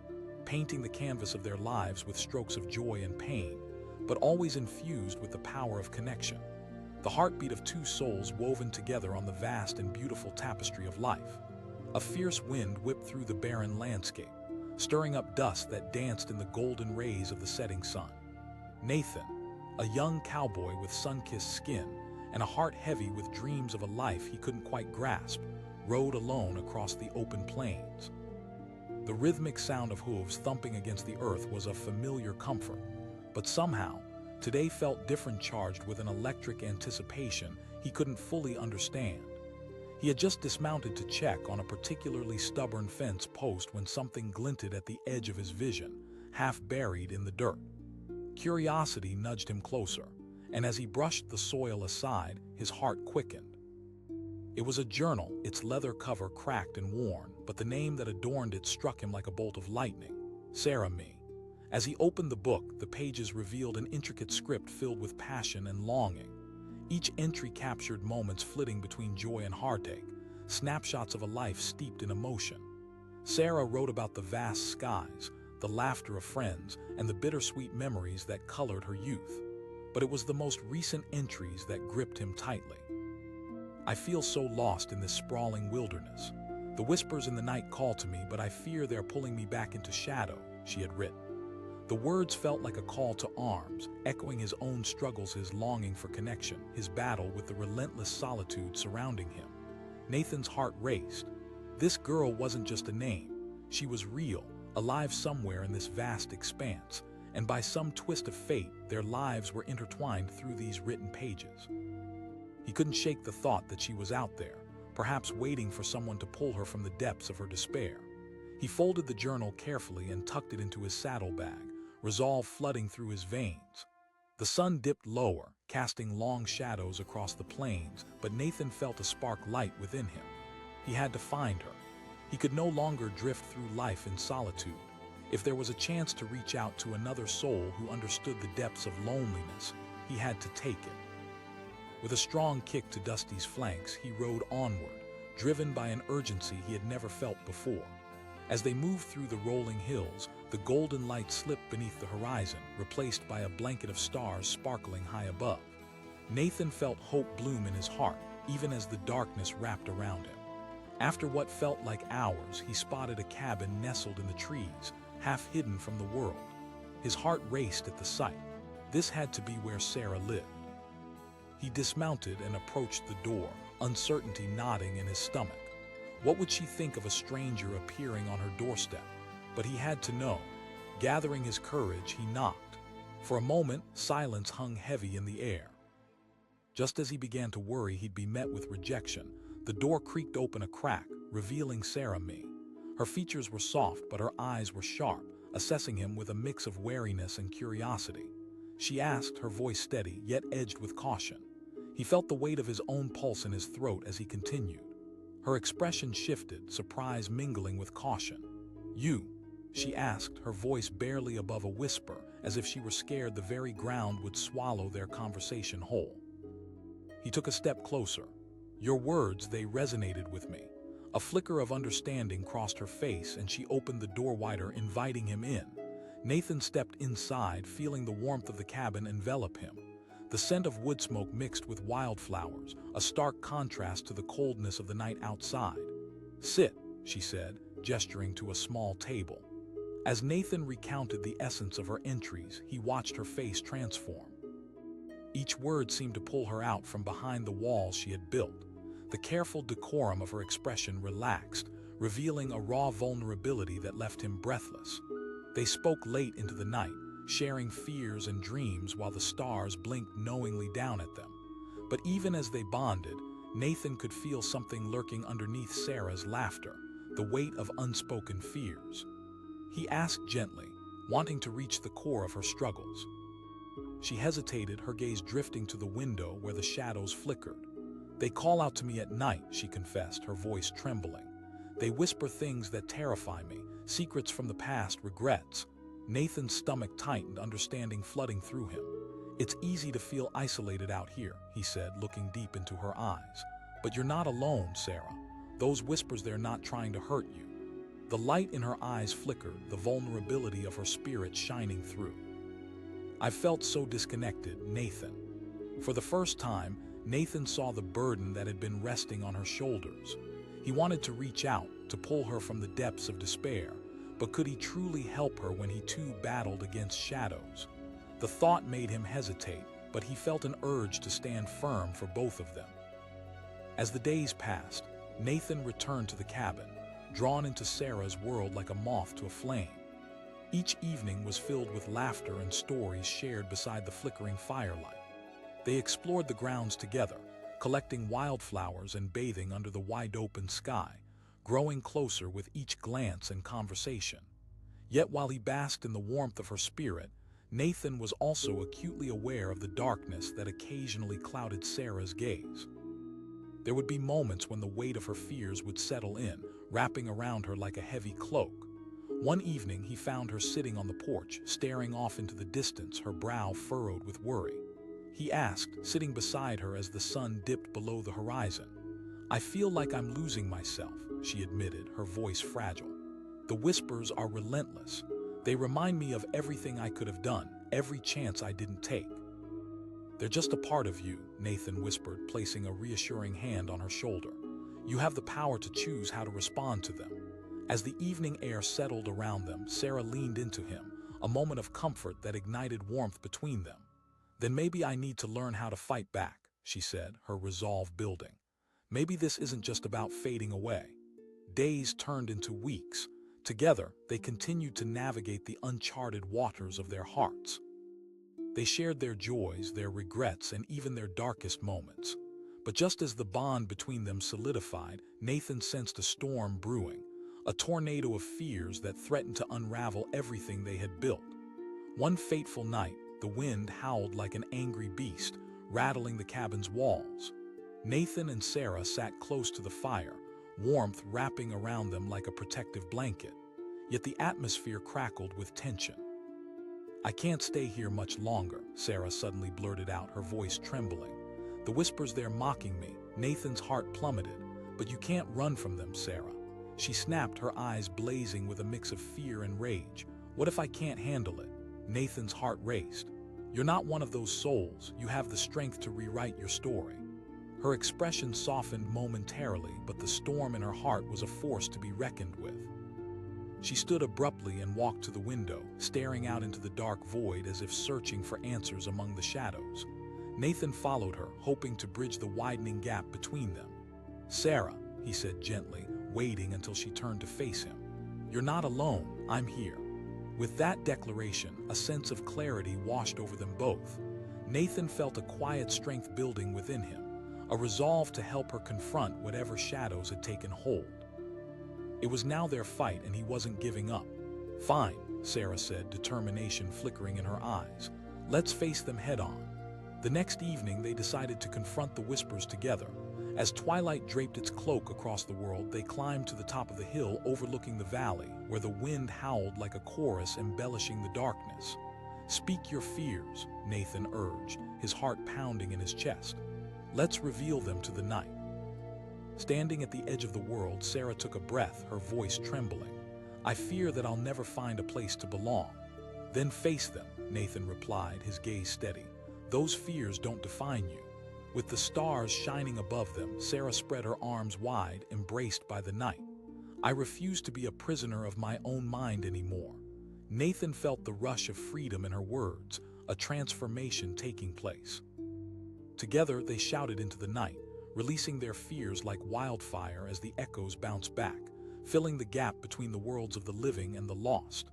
painting the canvas of their lives with strokes of joy and pain, but always infused with the power of connection. The heartbeat of two souls woven together on the vast and beautiful tapestry of life. A fierce wind whipped through the barren landscape. stirring up dust that danced in the golden rays of the setting sun. Nathan, a young cowboy with sun-kissed skin and a heart heavy with dreams of a life he couldn't quite grasp, rode alone across the open plains. The rhythmic sound of hooves thumping against the earth was a familiar comfort, but somehow, today felt different, charged with an electric anticipation he couldn't fully understand. He had just dismounted to check on a particularly stubborn fence post when something glinted at the edge of his vision, half buried in the dirt. Curiosity nudged him closer, and as he brushed the soil aside, his heart quickened. It was a journal, its leather cover cracked and worn, but the name that adorned it struck him like a bolt of lightning: Sarah Me. As he opened the book, the pages revealed an intricate script filled with passion and longing. Each entry captured moments flitting between joy and heartache, snapshots of a life steeped in emotion. Sarah wrote about the vast skies, the laughter of friends, and the bittersweet memories that colored her youth. But it was the most recent entries that gripped him tightly. "I feel so lost in this sprawling wilderness. The whispers in the night call to me, but I fear they're pulling me back into shadow," she had written. The words felt like a call to arms, echoing his own struggles, his longing for connection, his battle with the relentless solitude surrounding him. Nathan's heart raced. This girl wasn't just a name. She was real, alive somewhere in this vast expanse, and by some twist of fate, their lives were intertwined through these written pages. He couldn't shake the thought that she was out there, perhaps waiting for someone to pull her from the depths of her despair. He folded the journal carefully and tucked it into his saddlebag, resolve flooding through his veins. The sun dipped lower, casting long shadows across the plains, but Nathan felt a spark light within him. He had to find her. He could no longer drift through life in solitude. If there was a chance to reach out to another soul who understood the depths of loneliness, he had to take it. With a strong kick to Dusty's flanks, he rode onward, driven by an urgency he had never felt before. As they moved through the rolling hills, the golden light slipped beneath the horizon, replaced by a blanket of stars sparkling high above. Nathan felt hope bloom in his heart, even as the darkness wrapped around him. After what felt like hours, he spotted a cabin nestled in the trees, half hidden from the world. His heart raced at the sight. This had to be where Sarah lived. He dismounted and approached the door, uncertainty knotting in his stomach. What would she think of a stranger appearing on her doorstep? But he had to know. Gathering his courage, he knocked. For a moment, silence hung heavy in the air. Just as he began to worry he'd be met with rejection, the door creaked open a crack, revealing Sarah Me. Her features were soft, but her eyes were sharp, assessing him with a mix of wariness and curiosity. She asked, her voice steady, yet edged with caution. He felt the weight of his own pulse in his throat as he continued. Her expression shifted, surprise mingling with caution. "You?" she asked, her voice barely above a whisper, as if she were scared the very ground would swallow their conversation whole. He took a step closer. "Your words, they resonated with me." A flicker of understanding crossed her face, and she opened the door wider, inviting him in. Nathan stepped inside, feeling the warmth of the cabin envelop him. The scent of wood smoke mixed with wildflowers, a stark contrast to the coldness of the night outside. "Sit," she said, gesturing to a small table. As Nathan recounted the essence of her entries, he watched her face transform. Each word seemed to pull her out from behind the walls she had built. The careful decorum of her expression relaxed, revealing a raw vulnerability that left him breathless. They spoke late into the night, sharing fears and dreams while the stars blinked knowingly down at them. But even as they bonded, Nathan could feel something lurking underneath Sarah's laughter, the weight of unspoken fears. He asked gently, wanting to reach the core of her struggles. She hesitated, her gaze drifting to the window where the shadows flickered. "They call out to me at night," she confessed, her voice trembling. "They whisper things that terrify me, secrets from the past, regrets." Nathan's stomach tightened, understanding flooding through him. "It's easy to feel isolated out here," he said, looking deep into her eyes. "But you're not alone, Sarah. Those whispers, they're not trying to hurt you." The light in her eyes flickered, the vulnerability of her spirit shining through. "I felt so disconnected, Nathan." For the first time, Nathan saw the burden that had been resting on her shoulders. He wanted to reach out, to pull her from the depths of despair, But could he truly help her when he too battled against shadows? The thought made him hesitate, but he felt an urge to stand firm for both of them. As the days passed, Nathan returned to the cabin, drawn into Sarah's world like a moth to a flame. Each evening was filled with laughter and stories shared beside the flickering firelight. They explored the grounds together, collecting wildflowers and bathing under the wide-open sky, growing closer with each glance and conversation. Yet while he basked in the warmth of her spirit, Nathan was also acutely aware of the darkness that occasionally clouded Sarah's gaze. There would be moments when the weight of her fears would settle in, wrapping around her like a heavy cloak. One evening he found her sitting on the porch, staring off into the distance, her brow furrowed with worry. He asked, sitting beside her as the sun dipped below the horizon. "I feel like I'm losing myself," she admitted, her voice fragile. "The whispers are relentless. They remind me of everything I could have done, every chance I didn't take." "They're just a part of you," Nathan whispered, placing a reassuring hand on her shoulder. "You have the power to choose how to respond to them." As the evening air settled around them, Sarah leaned into him, a moment of comfort that ignited warmth between them. "Then maybe I need to learn how to fight back," she said, her resolve building. "Maybe this isn't just about fading away." Days turned into weeks. Together, they continued to navigate the uncharted waters of their hearts. They shared their joys, their regrets, and even their darkest moments. But just as the bond between them solidified, Nathan sensed a storm brewing, a tornado of fears that threatened to unravel everything they had built. One fateful night, the wind howled like an angry beast, rattling the cabin's walls. Nathan and Sarah sat close to the fire, warmth wrapping around them like a protective blanket. Yet the atmosphere crackled with tension. "I can't stay here much longer," Sarah suddenly blurted out, her voice trembling. "The whispers, they're mocking me." Nathan's heart plummeted. "But you can't run from them, Sarah." She snapped, her eyes blazing with a mix of fear and rage. "What if I can't handle it?" Nathan's heart raced. "You're not one of those souls. You have the strength to rewrite your story." Her expression softened momentarily, but the storm in her heart was a force to be reckoned with. She stood abruptly and walked to the window, staring out into the dark void as if searching for answers among the shadows. Nathan followed her, hoping to bridge the widening gap between them. "Sarah," he said gently, waiting until she turned to face him. "You're not alone. I'm here." With that declaration, a sense of clarity washed over them both. Nathan felt a quiet strength building within him, a resolve to help her confront whatever shadows had taken hold. It was now their fight, and he wasn't giving up. "Fine," Sarah said, determination flickering in her eyes. "Let's face them head on." The next evening, they decided to confront the whispers together. As twilight draped its cloak across the world, they climbed to the top of the hill overlooking the valley, where the wind howled like a chorus embellishing the darkness. "Speak your fears," Nathan urged, his heart pounding in his chest. "Let's reveal them to the night." Standing at the edge of the world, Sarah took a breath, her voice trembling. "I fear that I'll never find a place to belong." "Then face them," Nathan replied, his gaze steady. "Those fears don't define you." With the stars shining above them, Sarah spread her arms wide, embraced by the night. "I refuse to be a prisoner of my own mind anymore." Nathan felt the rush of freedom in her words, a transformation taking place. Together, they shouted into the night, releasing their fears like wildfire as the echoes bounced back, filling the gap between the worlds of the living and the lost.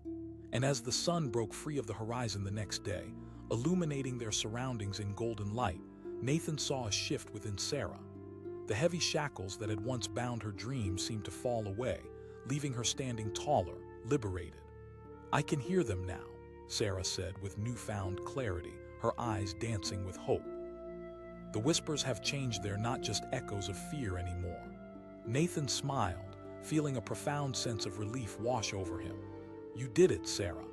And as the sun broke free of the horizon the next day, illuminating their surroundings in golden light, Nathan saw a shift within Sarah. The heavy shackles that had once bound her dreams seemed to fall away, leaving her standing taller, liberated. "I can hear them now," Sarah said with newfound clarity, her eyes dancing with hope. "The whispers have changed, they're not just echoes of fear anymore." Nathan smiled, feeling a profound sense of relief wash over him. "You did it, Sarah."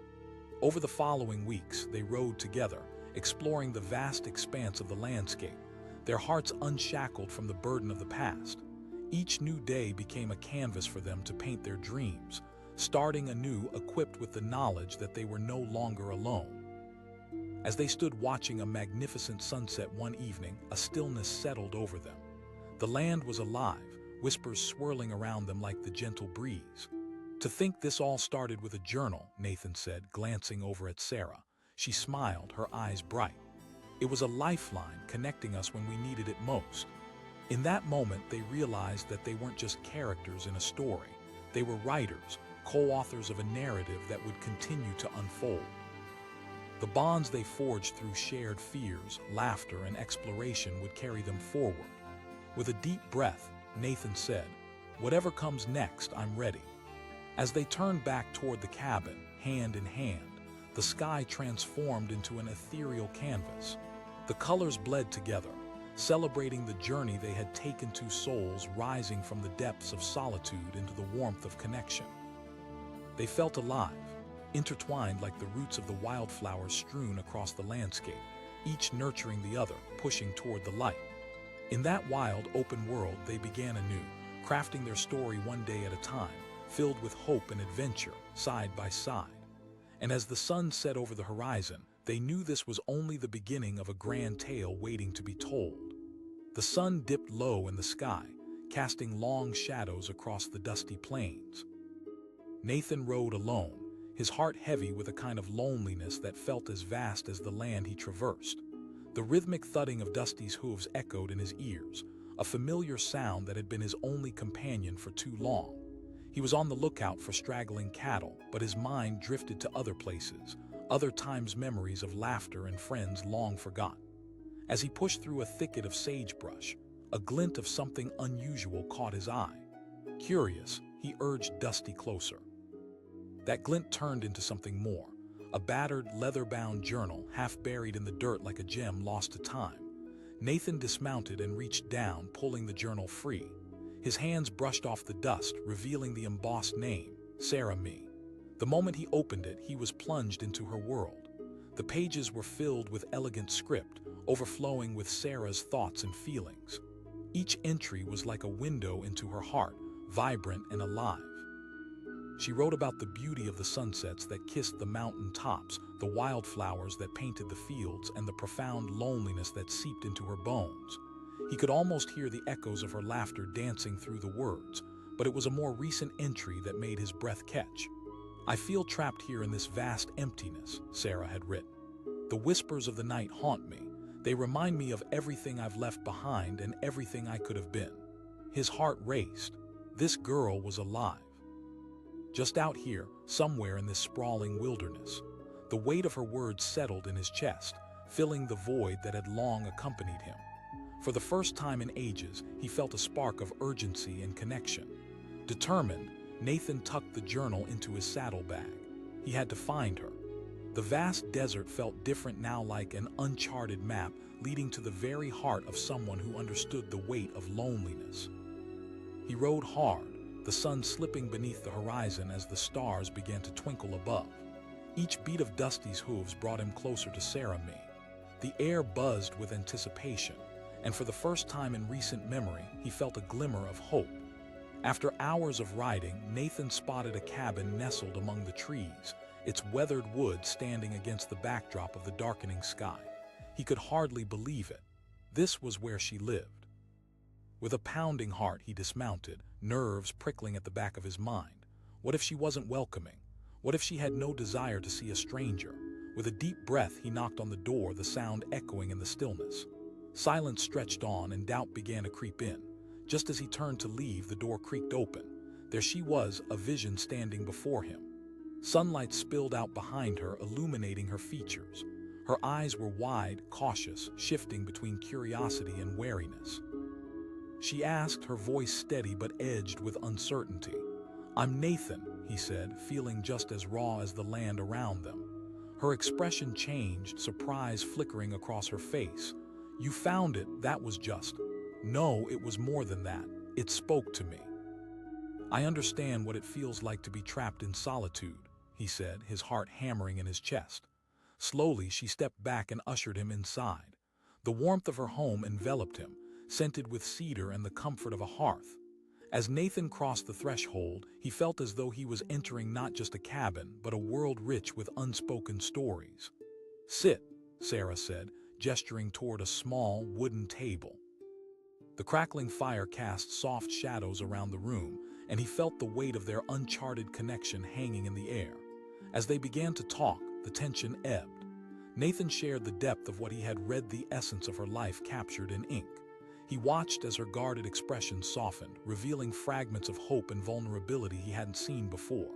Over the following weeks, they rode together, exploring the vast expanse of the landscape, their hearts unshackled from the burden of the past. Each new day became a canvas for them to paint their dreams, starting anew equipped with the knowledge that they were no longer alone. As they stood watching a magnificent sunset one evening, a stillness settled over them. The land was alive, whispers swirling around them like the gentle breeze. To think this all started with a journal, Nathan said, glancing over at Sarah. She smiled, her eyes bright. It was a lifeline connecting us when we needed it most. In that moment, they realized that they weren't just characters in a story. They were writers, co-authors of a narrative that would continue to unfold. The bonds they forged through shared fears, laughter, and exploration would carry them forward. With a deep breath, Nathan said, "Whatever comes next, I'm ready." As they turned back toward the cabin, hand in hand, the sky transformed into an ethereal canvas. The colors bled together, celebrating the journey they had taken, two souls rising from the depths of solitude into the warmth of connection. They felt alive, intertwined like the roots of the wildflowers strewn across the landscape, each nurturing the other, pushing toward the light. In that wild, open world, they began anew, crafting their story one day at a time, filled with hope and adventure, side by side. And as the sun set over the horizon, they knew this was only the beginning of a grand tale waiting to be told. The sun dipped low in the sky, casting long shadows across the dusty plains. Nathan rode alone, his heart heavy with a kind of loneliness that felt as vast as the land he traversed. The rhythmic thudding of Dusty's hooves echoed in his ears, a familiar sound that had been his only companion for too long. He was on the lookout for straggling cattle, but his mind drifted to other places, other times, memories of laughter and friends long forgot. As he pushed through a thicket of sagebrush, a glint of something unusual caught his eye. Curious, he urged Dusty closer. That glint turned into something more, a battered, leather-bound journal, half buried in the dirt like a gem lost to time. Nathan dismounted and reached down, pulling the journal free. His hands brushed off the dust, revealing the embossed name, Sarah Me. The moment he opened it, he was plunged into her world. The pages were filled with elegant script, overflowing with Sarah's thoughts and feelings. Each entry was like a window into her heart, vibrant and alive. She wrote about the beauty of the sunsets that kissed the mountain tops, the wildflowers that painted the fields, and the profound loneliness that seeped into her bones. He could almost hear the echoes of her laughter dancing through the words, but it was a more recent entry that made his breath catch. "I feel trapped here in this vast emptiness," Sarah had written. "The whispers of the night haunt me. They remind me of everything I've left behind and everything I could have been." His heart raced. This girl was alive. Just out here, somewhere in this sprawling wilderness. The weight of her words settled in his chest, filling the void that had long accompanied him. For the first time in ages, he felt a spark of urgency and connection. Determined, Nathan tucked the journal into his saddlebag. He had to find her. The vast desert felt different now, like an uncharted map leading to the very heart of someone who understood the weight of loneliness. He rode hard, the sun slipping beneath the horizon as the stars began to twinkle above. Each beat of Dusty's hooves brought him closer to Sarah Me. The air buzzed with anticipation, and for the first time in recent memory, he felt a glimmer of hope. After hours of riding, Nathan spotted a cabin nestled among the trees, its weathered wood standing against the backdrop of the darkening sky. He could hardly believe it. This was where she lived. With a pounding heart, he dismounted, nerves prickling at the back of his mind. What if she wasn't welcoming? What if she had no desire to see a stranger? With a deep breath, he knocked on the door, the sound echoing in the stillness. Silence stretched on, and doubt began to creep in. Just as he turned to leave, the door creaked open. There she was, a vision standing before him. Sunlight spilled out behind her, illuminating her features. Her eyes were wide, cautious, shifting between curiosity and wariness. She asked, her voice steady but edged with uncertainty. "I'm Nathan," he said, feeling just as raw as the land around them. Her expression changed, surprise flickering across her face. "You found it, that was just..." "No, it was more than that. It spoke to me. I understand what it feels like to be trapped in solitude," he said, his heart hammering in his chest. Slowly, she stepped back and ushered him inside. The warmth of her home enveloped him, scented with cedar and the comfort of a hearth. As Nathan crossed the threshold, he felt as though he was entering not just a cabin, but a world rich with unspoken stories. "Sit," Sarah said, gesturing toward a small, wooden table. The crackling fire cast soft shadows around the room, and he felt the weight of their uncharted connection hanging in the air. As they began to talk, the tension ebbed. Nathan shared the depth of what he had read, the essence of her life captured in ink. He watched as her guarded expression softened, revealing fragments of hope and vulnerability he hadn't seen before.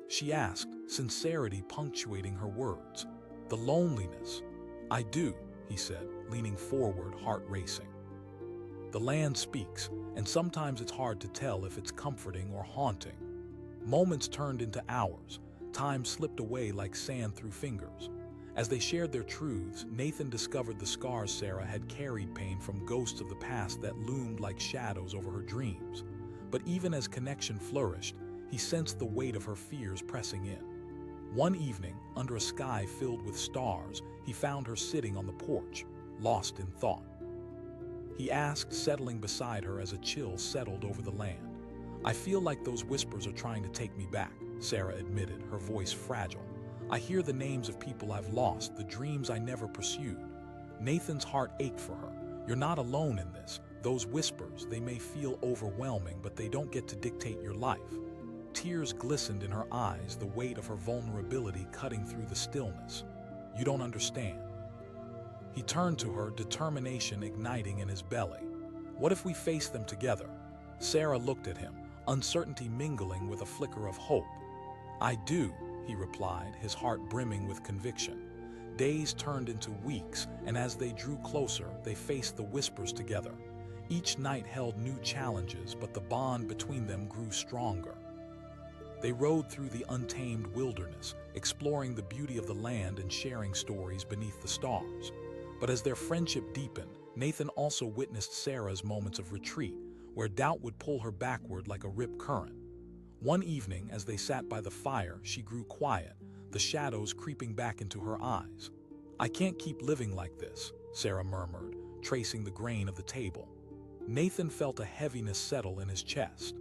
She asked, sincerity punctuating her words. "The loneliness." "I do," he said, leaning forward, heart racing. The land speaks, and sometimes it's hard to tell if it's comforting or haunting. Moments turned into hours. Time slipped away like sand through fingers. As they shared their truths, Nathan discovered the scars Sarah had carried, pain from ghosts of the past that loomed like shadows over her dreams. But even as connection flourished, he sensed the weight of her fears pressing in. One evening, under a sky filled with stars, he found her sitting on the porch, lost in thought. He asked, settling beside her as a chill settled over the land. "I feel like those whispers are trying to take me back," Sarah admitted, her voice fragile. "I hear the names of people I've lost, the dreams I never pursued." Nathan's heart ached for her. "You're not alone in this. Those whispers, they may feel overwhelming, but they don't get to dictate your life." Tears glistened in her eyes, the weight of her vulnerability cutting through the stillness. "You don't understand." He turned to her, determination igniting in his belly. "What if we face them together?" Sarah looked at him, uncertainty mingling with a flicker of hope. "I do," he replied, his heart brimming with conviction. Days turned into weeks, and as they drew closer, they faced the whispers together. Each night held new challenges, but the bond between them grew stronger. They rode through the untamed wilderness, exploring the beauty of the land and sharing stories beneath the stars. But as their friendship deepened, Nathan also witnessed Sarah's moments of retreat, where doubt would pull her backward like a rip current. One evening, as they sat by the fire, she grew quiet, the shadows creeping back into her eyes. "I can't keep living like this," Sarah murmured, tracing the grain of the table. Nathan felt a heaviness settle in his chest.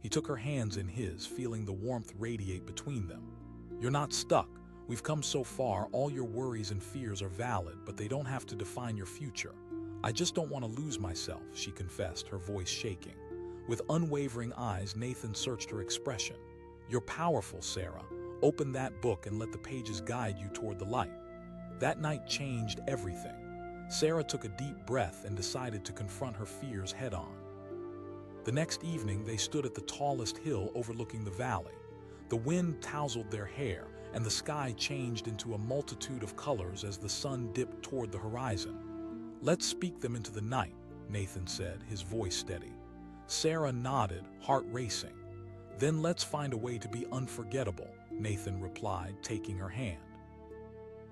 He took her hands in his, feeling the warmth radiate between them. "You're not stuck. We've come so far. All your worries and fears are valid, but they don't have to define your future. I just don't want to lose myself," she confessed, her voice shaking. With unwavering eyes, Nathan searched her expression. "You're powerful, Sarah. Open that book and let the pages guide you toward the light." That night changed everything. Sarah took a deep breath and decided to confront her fears head-on. The next evening, they stood at the tallest hill overlooking the valley. The wind tousled their hair, and the sky changed into a multitude of colors as the sun dipped toward the horizon. "Let's speak them into the night," Nathan said, his voice steady. Sarah nodded, heart racing. "Then let's find a way to be unforgettable," Nathan replied, taking her hand.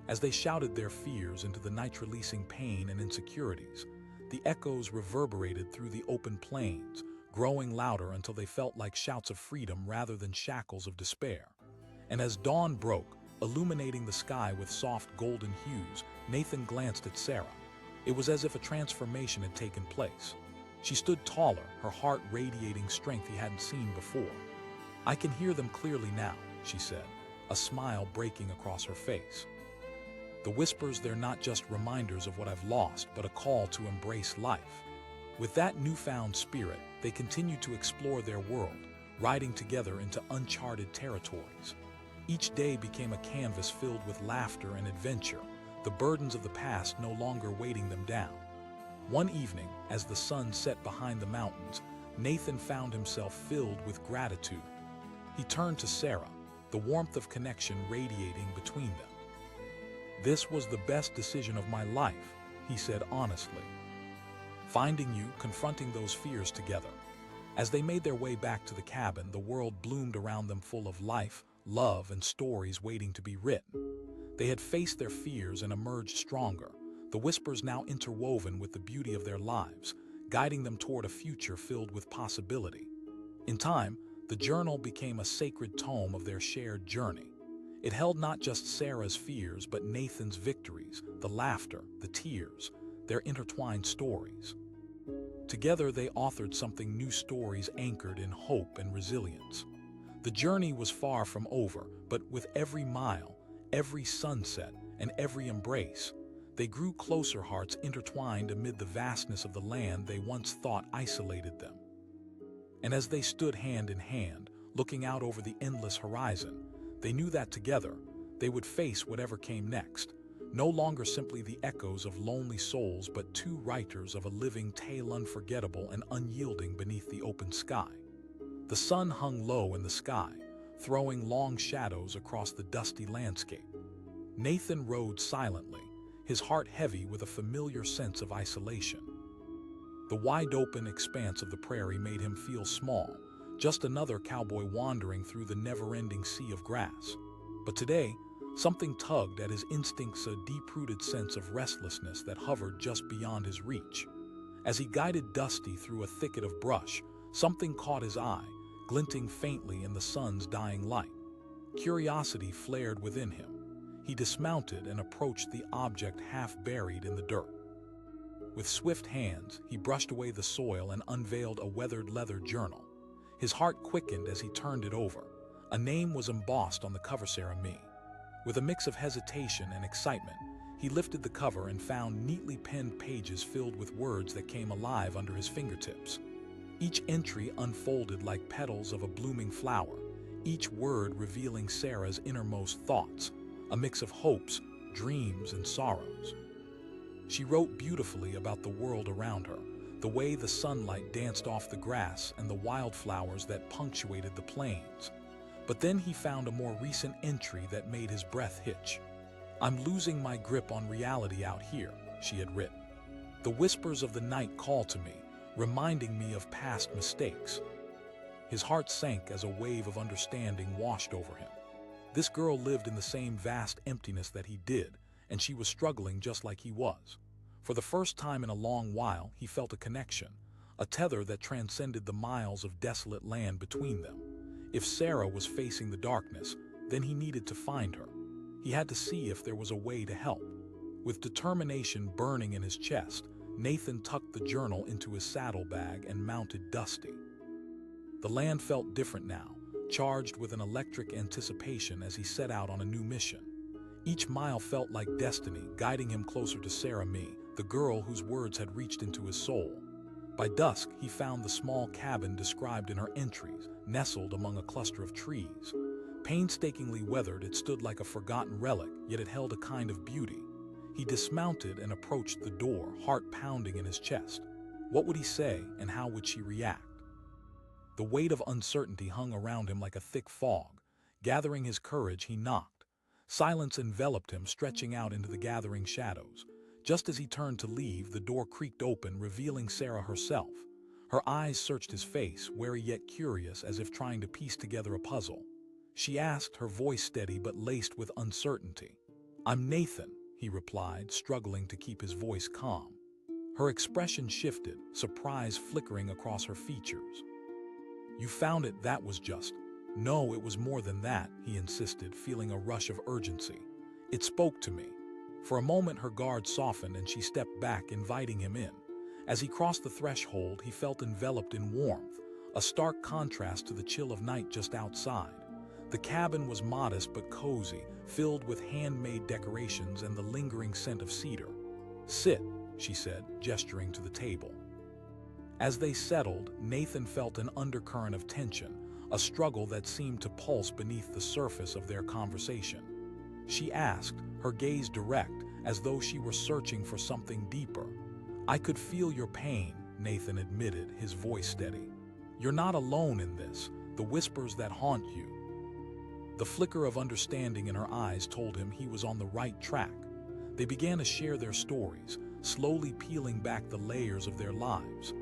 As they shouted their fears into the night, releasing pain and insecurities, the echoes reverberated through the open plains, growing louder until they felt like shouts of freedom rather than shackles of despair. And as dawn broke, illuminating the sky with soft golden hues, Nathan glanced at Sarah. It was as if a transformation had taken place. She stood taller, her heart radiating strength he hadn't seen before. "I can hear them clearly now," she said, a smile breaking across her face. "The whispers, they're not just reminders of what I've lost, but a call to embrace life." With that newfound spirit, they continued to explore their world, riding together into uncharted territories. Each day became a canvas filled with laughter and adventure, the burdens of the past no longer weighting them down. One evening, as the sun set behind the mountains, Nathan found himself filled with gratitude. He turned to Sarah, the warmth of connection radiating between them. "This was the best decision of my life," he said honestly. "Finding you, confronting those fears together." As they made their way back to the cabin, the world bloomed around them, full of life, love, and stories waiting to be written. They had faced their fears and emerged stronger, the whispers now interwoven with the beauty of their lives, guiding them toward a future filled with possibility. In time, the journal became a sacred tome of their shared journey. It held not just Sarah's fears, but Nathan's victories, the laughter, the tears, their intertwined stories. Together they authored something new, stories anchored in hope and resilience. The journey was far from over, but with every mile, every sunset, and every embrace, they grew closer, hearts intertwined amid the vastness of the land they once thought isolated them. And as they stood hand in hand, looking out over the endless horizon, they knew that together, they would face whatever came next, no longer simply the echoes of lonely souls, but two writers of a living tale, unforgettable and unyielding beneath the open sky. The sun hung low in the sky, throwing long shadows across the dusty landscape. Nathan rode silently, his heart heavy with a familiar sense of isolation. The wide-open expanse of the prairie made him feel small, just another cowboy wandering through the never-ending sea of grass. But today, something tugged at his instincts, a deep-rooted sense of restlessness that hovered just beyond his reach. As he guided Dusty through a thicket of brush, something caught his eye, glinting faintly in the sun's dying light. Curiosity flared within him. He dismounted and approached the object half buried in the dirt. With swift hands, he brushed away the soil and unveiled a weathered leather journal. His heart quickened as he turned it over. A name was embossed on the cover, Sarah Me. With a mix of hesitation and excitement, he lifted the cover and found neatly penned pages filled with words that came alive under his fingertips. Each entry unfolded like petals of a blooming flower, each word revealing Sarah's innermost thoughts, a mix of hopes, dreams, and sorrows. She wrote beautifully about the world around her, the way the sunlight danced off the grass and the wildflowers that punctuated the plains. But then he found a more recent entry that made his breath hitch. "I'm losing my grip on reality out here," she had written. "The whispers of the night call to me, reminding me of past mistakes." His heart sank as a wave of understanding washed over him. This girl lived in the same vast emptiness that he did, and she was struggling just like he was. For the first time in a long while, he felt a connection, a tether that transcended the miles of desolate land between them. If Sarah was facing the darkness, then he needed to find her. He had to see if there was a way to help. With determination burning in his chest, Nathan tucked the journal into his saddlebag and mounted Dusty. The land felt different now, charged with an electric anticipation as he set out on a new mission. Each mile felt like destiny, guiding him closer to Sarah Me, the girl whose words had reached into his soul. By dusk, he found the small cabin described in her entries, nestled among a cluster of trees. Painstakingly weathered, it stood like a forgotten relic, yet it held a kind of beauty. He dismounted and approached the door, heart pounding in his chest. What would he say, and how would she react? The weight of uncertainty hung around him like a thick fog. Gathering his courage, he knocked. Silence enveloped him, stretching out into the gathering shadows. Just as he turned to leave, the door creaked open, revealing Sarah herself. Her eyes searched his face, wary yet curious, as if trying to piece together a puzzle. She asked, her voice steady but laced with uncertainty. "I'm Nathan," he replied, struggling to keep his voice calm. Her expression shifted, surprise flickering across her features. "You found it, that was just..." "No, it was more than that," he insisted, feeling a rush of urgency. "It spoke to me." For a moment her guard softened and she stepped back, inviting him in. As he crossed the threshold, he felt enveloped in warmth, a stark contrast to the chill of night just outside. The cabin was modest but cozy, filled with handmade decorations and the lingering scent of cedar. "Sit," she said, gesturing to the table. As they settled, Nathan felt an undercurrent of tension, a struggle that seemed to pulse beneath the surface of their conversation. She asked, her gaze direct, as though she were searching for something deeper. "I could feel your pain," Nathan admitted, his voice steady. "You're not alone in this, the whispers that haunt you." The flicker of understanding in her eyes told him he was on the right track. They began to share their stories, slowly peeling back the layers of their lives.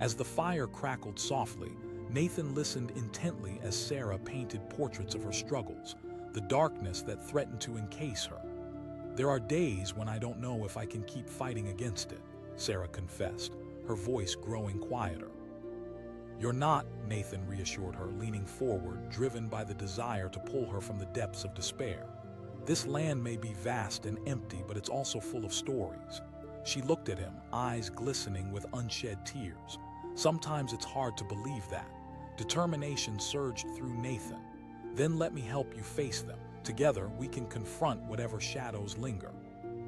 As the fire crackled softly, Nathan listened intently as Sarah painted portraits of her struggles, the darkness that threatened to encase her. "There are days when I don't know if I can keep fighting against it," Sarah confessed, her voice growing quieter. "You're not," Nathan reassured her, leaning forward, driven by the desire to pull her from the depths of despair. "This land may be vast and empty, but it's also full of stories." She looked at him, eyes glistening with unshed tears. "Sometimes it's hard to believe that." Determination surged through Nathan. "Then let me help you face them. Together, we can confront whatever shadows linger."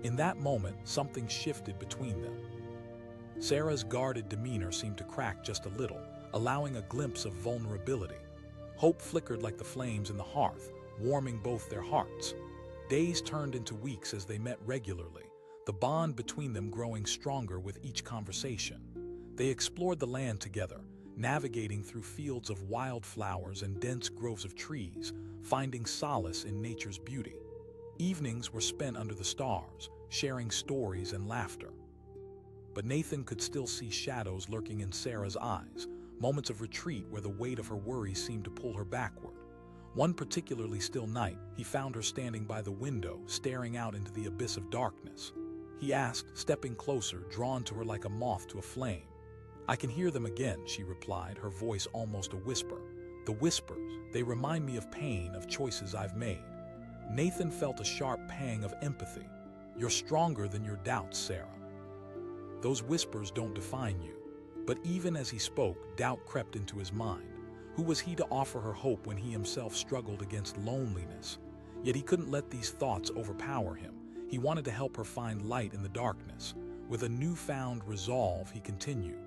In that moment, something shifted between them. Sarah's guarded demeanor seemed to crack just a little, allowing a glimpse of vulnerability. Hope flickered like the flames in the hearth, warming both their hearts. Days turned into weeks as they met regularly, the bond between them growing stronger with each conversation. They explored the land together, navigating through fields of wildflowers and dense groves of trees, finding solace in nature's beauty. Evenings were spent under the stars, sharing stories and laughter. But Nathan could still see shadows lurking in Sarah's eyes, moments of retreat where the weight of her worries seemed to pull her backward. One particularly still night, he found her standing by the window, staring out into the abyss of darkness. He asked, stepping closer, drawn to her like a moth to a flame. "I can hear them again," she replied, her voice almost a whisper. "The whispers, they remind me of pain, of choices I've made." Nathan felt a sharp pang of empathy. "You're stronger than your doubts, Sarah. Those whispers don't define you." But even as he spoke, doubt crept into his mind. Who was he to offer her hope when he himself struggled against loneliness? Yet he couldn't let these thoughts overpower him. He wanted to help her find light in the darkness. With a newfound resolve, he continued,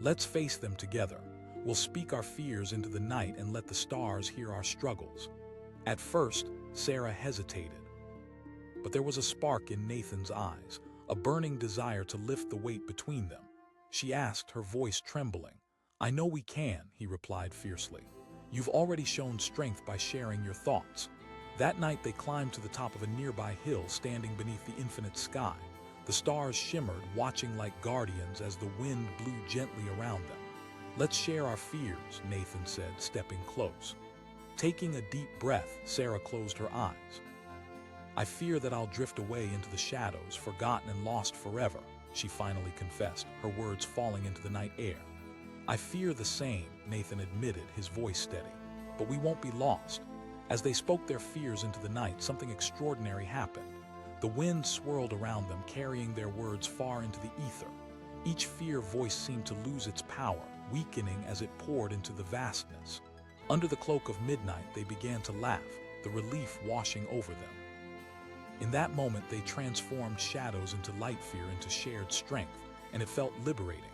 "Let's face them together. We'll speak our fears into the night and let the stars hear our struggles." At first, Sarah hesitated. But there was a spark in Nathan's eyes, a burning desire to lift the weight between them. She asked, her voice trembling. "I know we can," he replied fiercely. "You've already shown strength by sharing your thoughts." That night they climbed to the top of a nearby hill, standing beneath the infinite sky. The stars shimmered, watching like guardians as the wind blew gently around them. "Let's share our fears," Nathan said, stepping close. Taking a deep breath, Sarah closed her eyes. "I fear that I'll drift away into the shadows, forgotten and lost forever," she finally confessed, her words falling into the night air. "I fear the same," Nathan admitted, his voice steady. "But we won't be lost." As they spoke their fears into the night, something extraordinary happened. The wind swirled around them, carrying their words far into the ether. Each fear voice seemed to lose its power, weakening as it poured into the vastness. Under the cloak of midnight, they began to laugh, the relief washing over them. In that moment, they transformed shadows into light, fear into shared strength, and it felt liberating.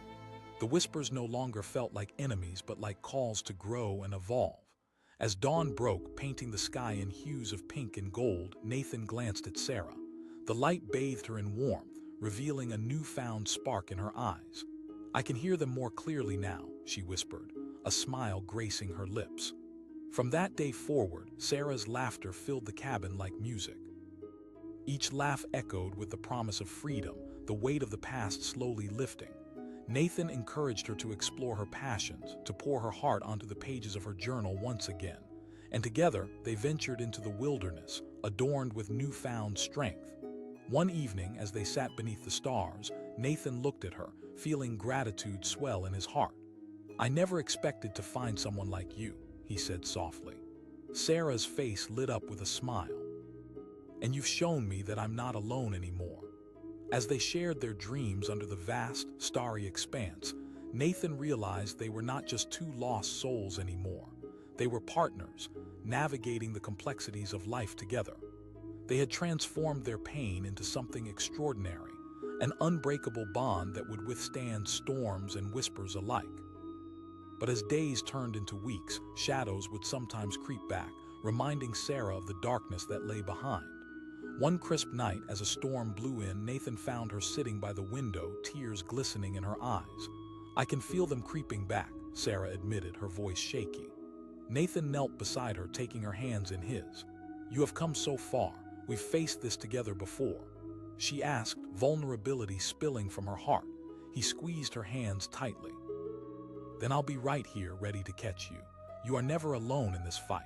The whispers no longer felt like enemies, but like calls to grow and evolve. As dawn broke, painting the sky in hues of pink and gold, Nathan glanced at Sarah. The light bathed her in warmth, revealing a newfound spark in her eyes. "I can hear them more clearly now," she whispered, a smile gracing her lips. From that day forward, Sarah's laughter filled the cabin like music. Each laugh echoed with the promise of freedom, the weight of the past slowly lifting. Nathan encouraged her to explore her passions, to pour her heart onto the pages of her journal once again. And together, they ventured into the wilderness, adorned with newfound strength. One evening, as they sat beneath the stars, Nathan looked at her, feeling gratitude swell in his heart. "I never expected to find someone like you," he said softly. Sarah's face lit up with a smile. "And you've shown me that I'm not alone anymore." As they shared their dreams under the vast, starry expanse, Nathan realized they were not just two lost souls anymore. They were partners, navigating the complexities of life together. They had transformed their pain into something extraordinary, an unbreakable bond that would withstand storms and whispers alike. But as days turned into weeks, shadows would sometimes creep back, reminding Sarah of the darkness that lay behind. One crisp night, as a storm blew in, Nathan found her sitting by the window, tears glistening in her eyes. "I can feel them creeping back," Sarah admitted, her voice shaky. Nathan knelt beside her, taking her hands in his. "You have come so far. We've faced this together before," she asked, vulnerability spilling from her heart. He squeezed her hands tightly. "Then I'll be right here, ready to catch you. You are never alone in this fight."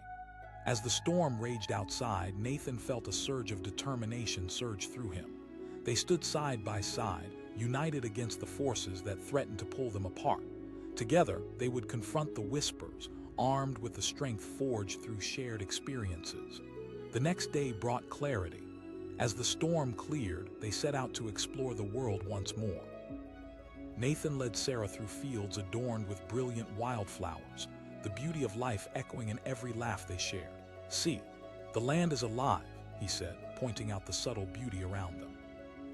As the storm raged outside, Nathan felt a surge of determination surge through him. They stood side by side, united against the forces that threatened to pull them apart. Together, they would confront the whispers, armed with the strength forged through shared experiences. The next day brought clarity. As the storm cleared, they set out to explore the world once more. Nathan led Sarah through fields adorned with brilliant wildflowers, the beauty of life echoing in every laugh they shared. "See, the land is alive," he said, pointing out the subtle beauty around them.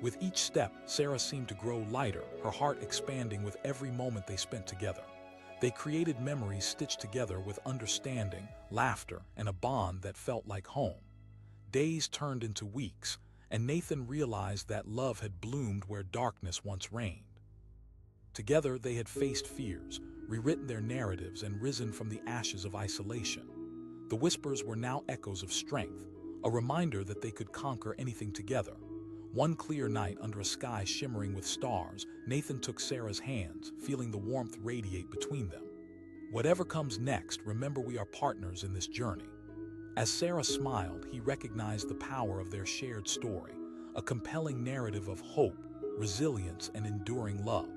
With each step, Sarah seemed to grow lighter, her heart expanding with every moment they spent together. They created memories stitched together with understanding, laughter, and a bond that felt like home. Days turned into weeks, and Nathan realized that love had bloomed where darkness once reigned. Together they had faced fears, rewritten their narratives, and risen from the ashes of isolation. The whispers were now echoes of strength, a reminder that they could conquer anything together. One clear night, under a sky shimmering with stars, Nathan took Sarah's hands, feeling the warmth radiate between them. "Whatever comes next, remember we are partners in this journey." As Sarah smiled, he recognized the power of their shared story, a compelling narrative of hope, resilience, and enduring love.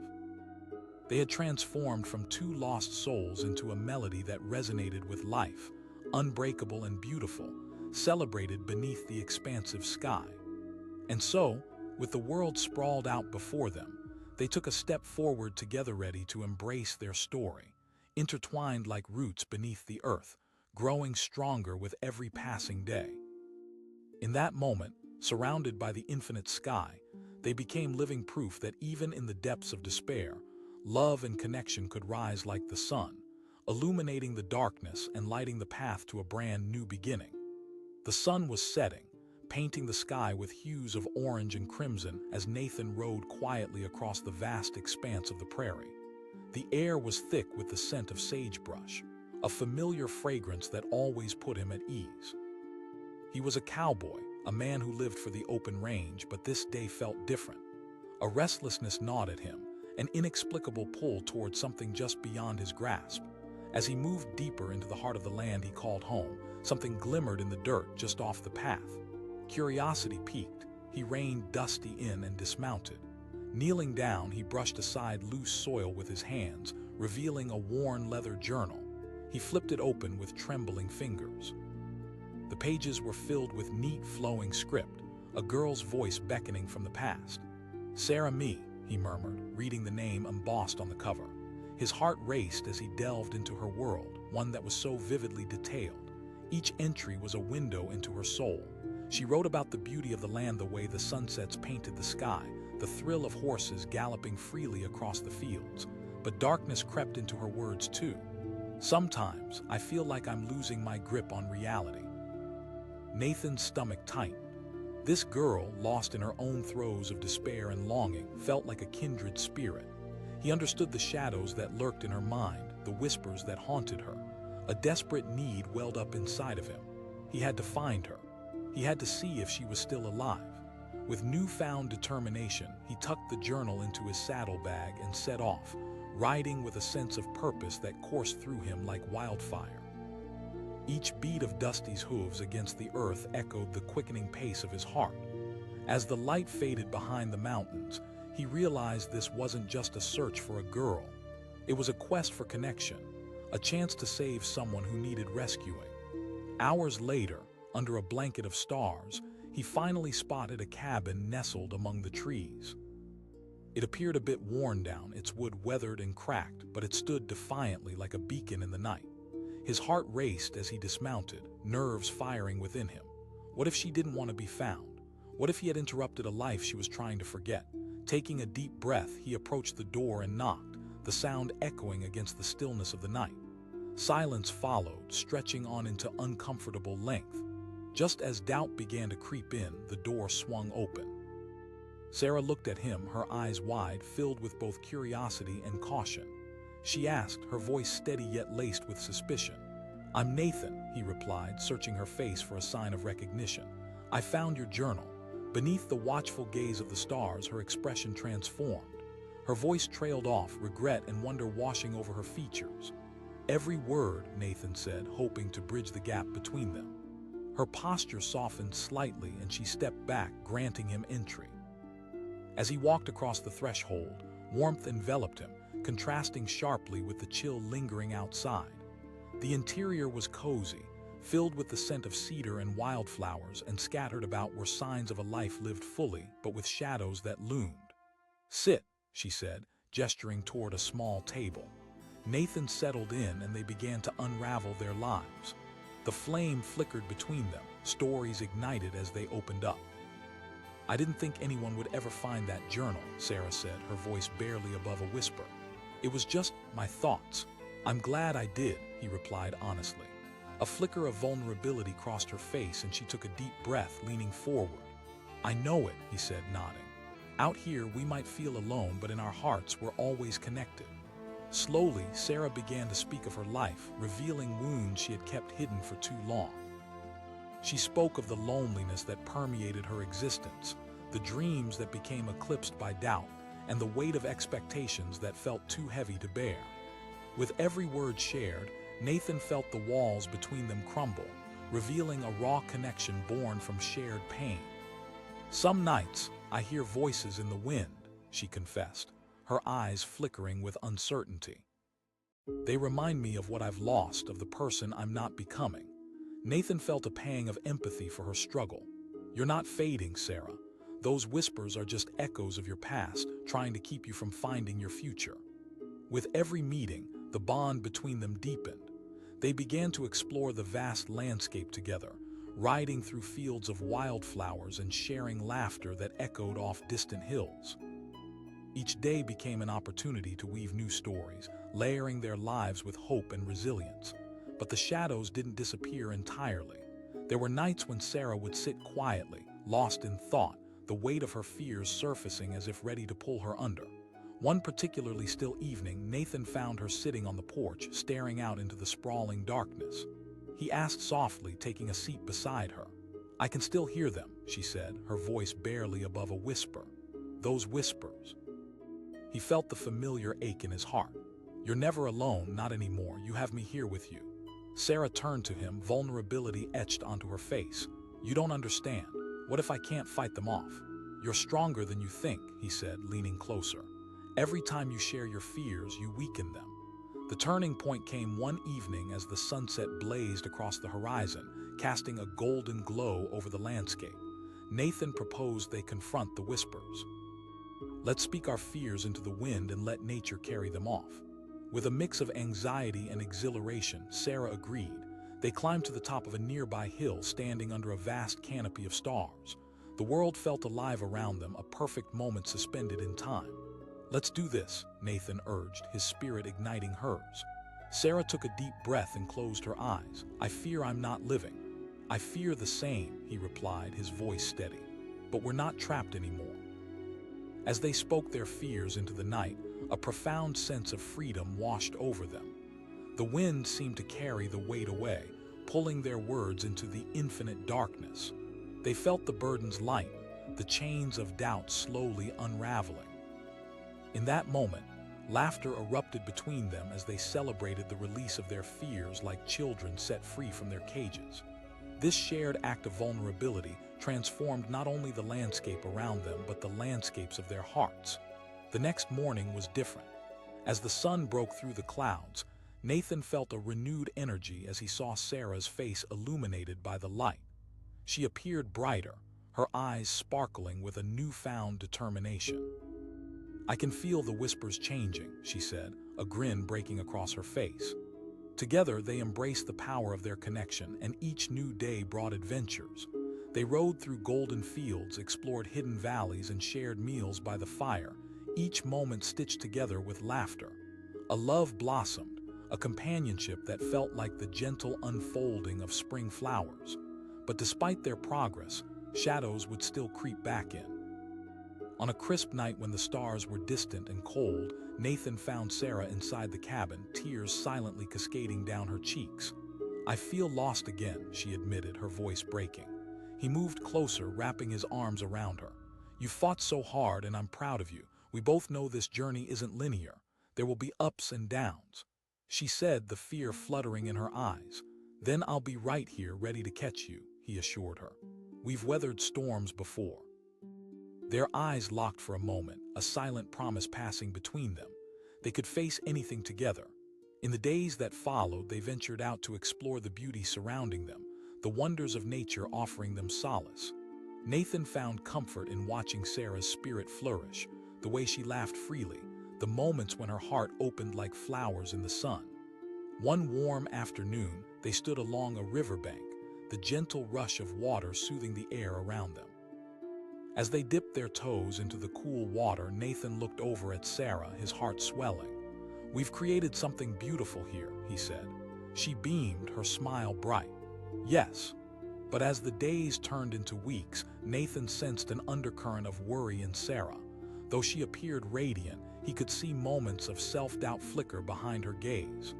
They had transformed from two lost souls into a melody that resonated with life, unbreakable and beautiful, celebrated beneath the expansive sky. And so, with the world sprawled out before them, they took a step forward together, ready to embrace their story, intertwined like roots beneath the earth, growing stronger with every passing day. In that moment, surrounded by the infinite sky, they became living proof that even in the depths of despair, love and connection could rise like the sun, illuminating the darkness and lighting the path to a brand new beginning. The sun was setting, painting the sky with hues of orange and crimson as Nathan rode quietly across the vast expanse of the prairie. The air was thick with the scent of sagebrush, a familiar fragrance that always put him at ease. He was a cowboy, a man who lived for the open range, but this day felt different. A restlessness gnawed at him, an inexplicable pull toward something just beyond his grasp. As he moved deeper into the heart of the land he called home, something glimmered in the dirt just off the path. Curiosity piqued. He reined Dusty in and dismounted. Kneeling down, he brushed aside loose soil with his hands, revealing a worn leather journal. He flipped it open with trembling fingers. The pages were filled with neat flowing script, a girl's voice beckoning from the past. "Sarah Me," he murmured, reading the name embossed on the cover. His heart raced as he delved into her world, one that was so vividly detailed. Each entry was a window into her soul. She wrote about the beauty of the land, the way the sunsets painted the sky, the thrill of horses galloping freely across the fields. But darkness crept into her words too. "Sometimes I feel like I'm losing my grip on reality." Nathan's stomach tightened. This girl, lost in her own throes of despair and longing, felt like a kindred spirit. He understood the shadows that lurked in her mind, the whispers that haunted her. A desperate need welled up inside of him. He had to find her. He had to see if she was still alive. With newfound determination, he tucked the journal into his saddlebag and set off, riding with a sense of purpose that coursed through him like wildfire. Each beat of Dusty's hooves against the earth echoed the quickening pace of his heart. As the light faded behind the mountains, he realized this wasn't just a search for a girl. It was a quest for connection, a chance to save someone who needed rescuing. Hours later, under a blanket of stars, he finally spotted a cabin nestled among the trees. It appeared a bit worn down, its wood weathered and cracked, but it stood defiantly like a beacon in the night. His heart raced as he dismounted, nerves firing within him. What if she didn't want to be found? What if he had interrupted a life she was trying to forget? Taking a deep breath, he approached the door and knocked, the sound echoing against the stillness of the night. Silence followed, stretching on into uncomfortable length. Just as doubt began to creep in, the door swung open. Sarah looked at him, her eyes wide, filled with both curiosity and caution. She asked, her voice steady yet laced with suspicion. "I'm Nathan," he replied, searching her face for a sign of recognition. "I found your journal." Beneath the watchful gaze of the stars, her expression transformed. Her voice trailed off, regret and wonder washing over her features. "Every word," Nathan said, hoping to bridge the gap between them. Her posture softened slightly and she stepped back, granting him entry. As he walked across the threshold, warmth enveloped him, contrasting sharply with the chill lingering outside. The interior was cozy, filled with the scent of cedar and wildflowers, and scattered about were signs of a life lived fully, but with shadows that loomed. "Sit," she said, gesturing toward a small table. Nathan settled in and they began to unravel their lives. The flame flickered between them, stories ignited as they opened up. "I didn't think anyone would ever find that journal," Sarah said, her voice barely above a whisper. "It was just my thoughts. "I'm glad I did," he replied honestly. A flicker of vulnerability crossed her face and she took a deep breath, leaning forward. "I know it," he said, nodding. "Out here, we might feel alone, but in our hearts, we're always connected." Slowly, Sarah began to speak of her life, revealing wounds she had kept hidden for too long. She spoke of the loneliness that permeated her existence, the dreams that became eclipsed by doubt, and the weight of expectations that felt too heavy to bear. With every word shared, Nathan felt the walls between them crumble, revealing a raw connection born from shared pain. "Some nights, I hear voices in the wind," she confessed, her eyes flickering with uncertainty. "They remind me of what I've lost, of the person I'm not becoming." Nathan felt a pang of empathy for her struggle. "You're not fading, Sarah. Those whispers are just echoes of your past, trying to keep you from finding your future." With every meeting, the bond between them deepened. They began to explore the vast landscape together, riding through fields of wildflowers and sharing laughter that echoed off distant hills. Each day became an opportunity to weave new stories, layering their lives with hope and resilience. But the shadows didn't disappear entirely. There were nights when Sarah would sit quietly, lost in thought, the weight of her fears surfacing as if ready to pull her under. One particularly still evening, Nathan found her sitting on the porch, staring out into the sprawling darkness. He asked softly, taking a seat beside her. "I can still hear them," she said, her voice barely above a whisper. "Those whispers." He felt the familiar ache in his heart. "You're never alone, not anymore. You have me here with you." Sarah turned to him, vulnerability etched onto her face. "You don't understand. What if I can't fight them off?" "You're stronger than you think," he said, leaning closer. "Every time you share your fears, you weaken them." The turning point came one evening as the sunset blazed across the horizon, casting a golden glow over the landscape. Nathan proposed they confront the whispers. "Let's speak our fears into the wind and let nature carry them off." With a mix of anxiety and exhilaration, Sarah agreed. They climbed to the top of a nearby hill, standing under a vast canopy of stars. The world felt alive around them, a perfect moment suspended in time. "Let's do this," Nathan urged, his spirit igniting hers. Sarah took a deep breath and closed her eyes. "I fear I'm not living." "I fear the same," he replied, his voice steady. "But we're not trapped anymore." As they spoke their fears into the night, a profound sense of freedom washed over them. The wind seemed to carry the weight away, pulling their words into the infinite darkness. They felt the burdens lighten, the chains of doubt slowly unraveling. In that moment, laughter erupted between them as they celebrated the release of their fears like children set free from their cages. This shared act of vulnerability transformed not only the landscape around them, but the landscapes of their hearts. The next morning was different. As the sun broke through the clouds, Nathan felt a renewed energy as he saw Sarah's face illuminated by the light. She appeared brighter, her eyes sparkling with a newfound determination. "I can feel the whispers changing," she said, a grin breaking across her face. Together, they embraced the power of their connection, and each new day brought adventures. They rode through golden fields, explored hidden valleys, and shared meals by the fire, each moment stitched together with laughter. A love blossomed, a companionship that felt like the gentle unfolding of spring flowers. But despite their progress, shadows would still creep back in. On a crisp night when the stars were distant and cold, Nathan found Sarah inside the cabin, tears silently cascading down her cheeks. "I feel lost again," she admitted, her voice breaking. He moved closer, wrapping his arms around her. "You fought so hard, and I'm proud of you. We both know this journey isn't linear. There will be ups and downs," she said, the fear fluttering in her eyes. "Then I'll be right here, ready to catch you," he assured her. "We've weathered storms before." Their eyes locked for a moment, a silent promise passing between them. They could face anything together. In the days that followed, they ventured out to explore the beauty surrounding them, the wonders of nature offering them solace. Nathan found comfort in watching Sarah's spirit flourish, the way she laughed freely, the moments when her heart opened like flowers in the sun. One warm afternoon, they stood along a riverbank, the gentle rush of water soothing the air around them. As they dipped their toes into the cool water, Nathan looked over at Sarah, his heart swelling. "We've created something beautiful here," he said. She beamed, her smile bright. "Yes." But as the days turned into weeks, Nathan sensed an undercurrent of worry in Sarah. Though she appeared radiant, he could see moments of self-doubt flicker behind her gaze.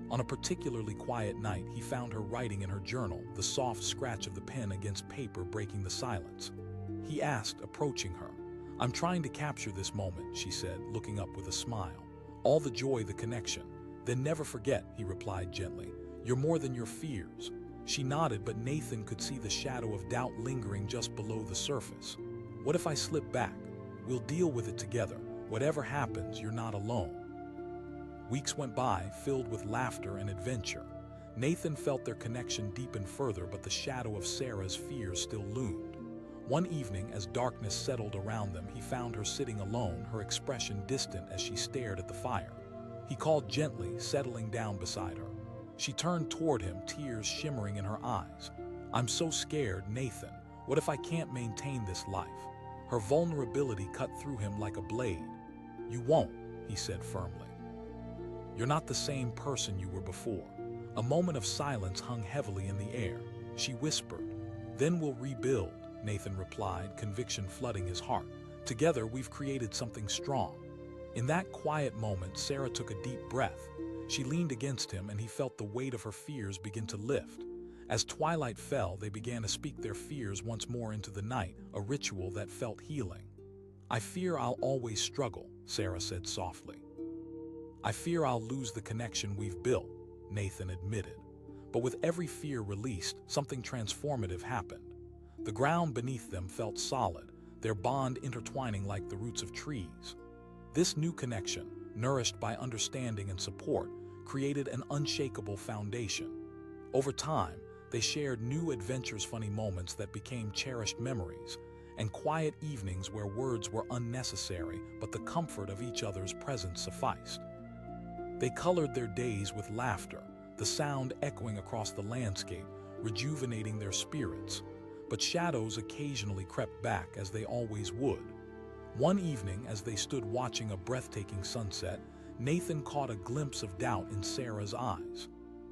On a particularly quiet night, he found her writing in her journal, the soft scratch of the pen against paper breaking the silence. He asked, approaching her. "I'm trying to capture this moment," she said, looking up with a smile. "All the joy, the connection." "Then never forget," he replied gently. "You're more than your fears." She nodded, but Nathan could see the shadow of doubt lingering just below the surface. "What if I slip back? We'll deal with it together. Whatever happens, you're not alone." Weeks went by, filled with laughter and adventure. Nathan felt their connection deepen further, but the shadow of Sarah's fears still loomed. One evening, as darkness settled around them, he found her sitting alone, her expression distant as she stared at the fire. He called gently, settling down beside her. She turned toward him, tears shimmering in her eyes. "I'm so scared, Nathan. What if I can't maintain this life?" Her vulnerability cut through him like a blade. "You won't," he said firmly. "You're not the same person you were before." A moment of silence hung heavily in the air. She whispered, "Then we'll rebuild," Nathan replied, conviction flooding his heart. "Together we've created something strong." In that quiet moment, Sarah took a deep breath. She leaned against him, and he felt the weight of her fears begin to lift. As twilight fell, they began to speak their fears once more into the night, a ritual that felt healing. "I fear I'll always struggle," Sarah said softly. "I fear I'll lose the connection we've built," Nathan admitted. But with every fear released, something transformative happened. The ground beneath them felt solid, their bond intertwining like the roots of trees. This new connection, nourished by understanding and support, created an unshakable foundation. Over time, they shared new adventures, funny moments that became cherished memories, and quiet evenings where words were unnecessary, but the comfort of each other's presence sufficed. They colored their days with laughter, the sound echoing across the landscape, rejuvenating their spirits. But shadows occasionally crept back, as they always would. One evening, as they stood watching a breathtaking sunset, Nathan caught a glimpse of doubt in Sarah's eyes.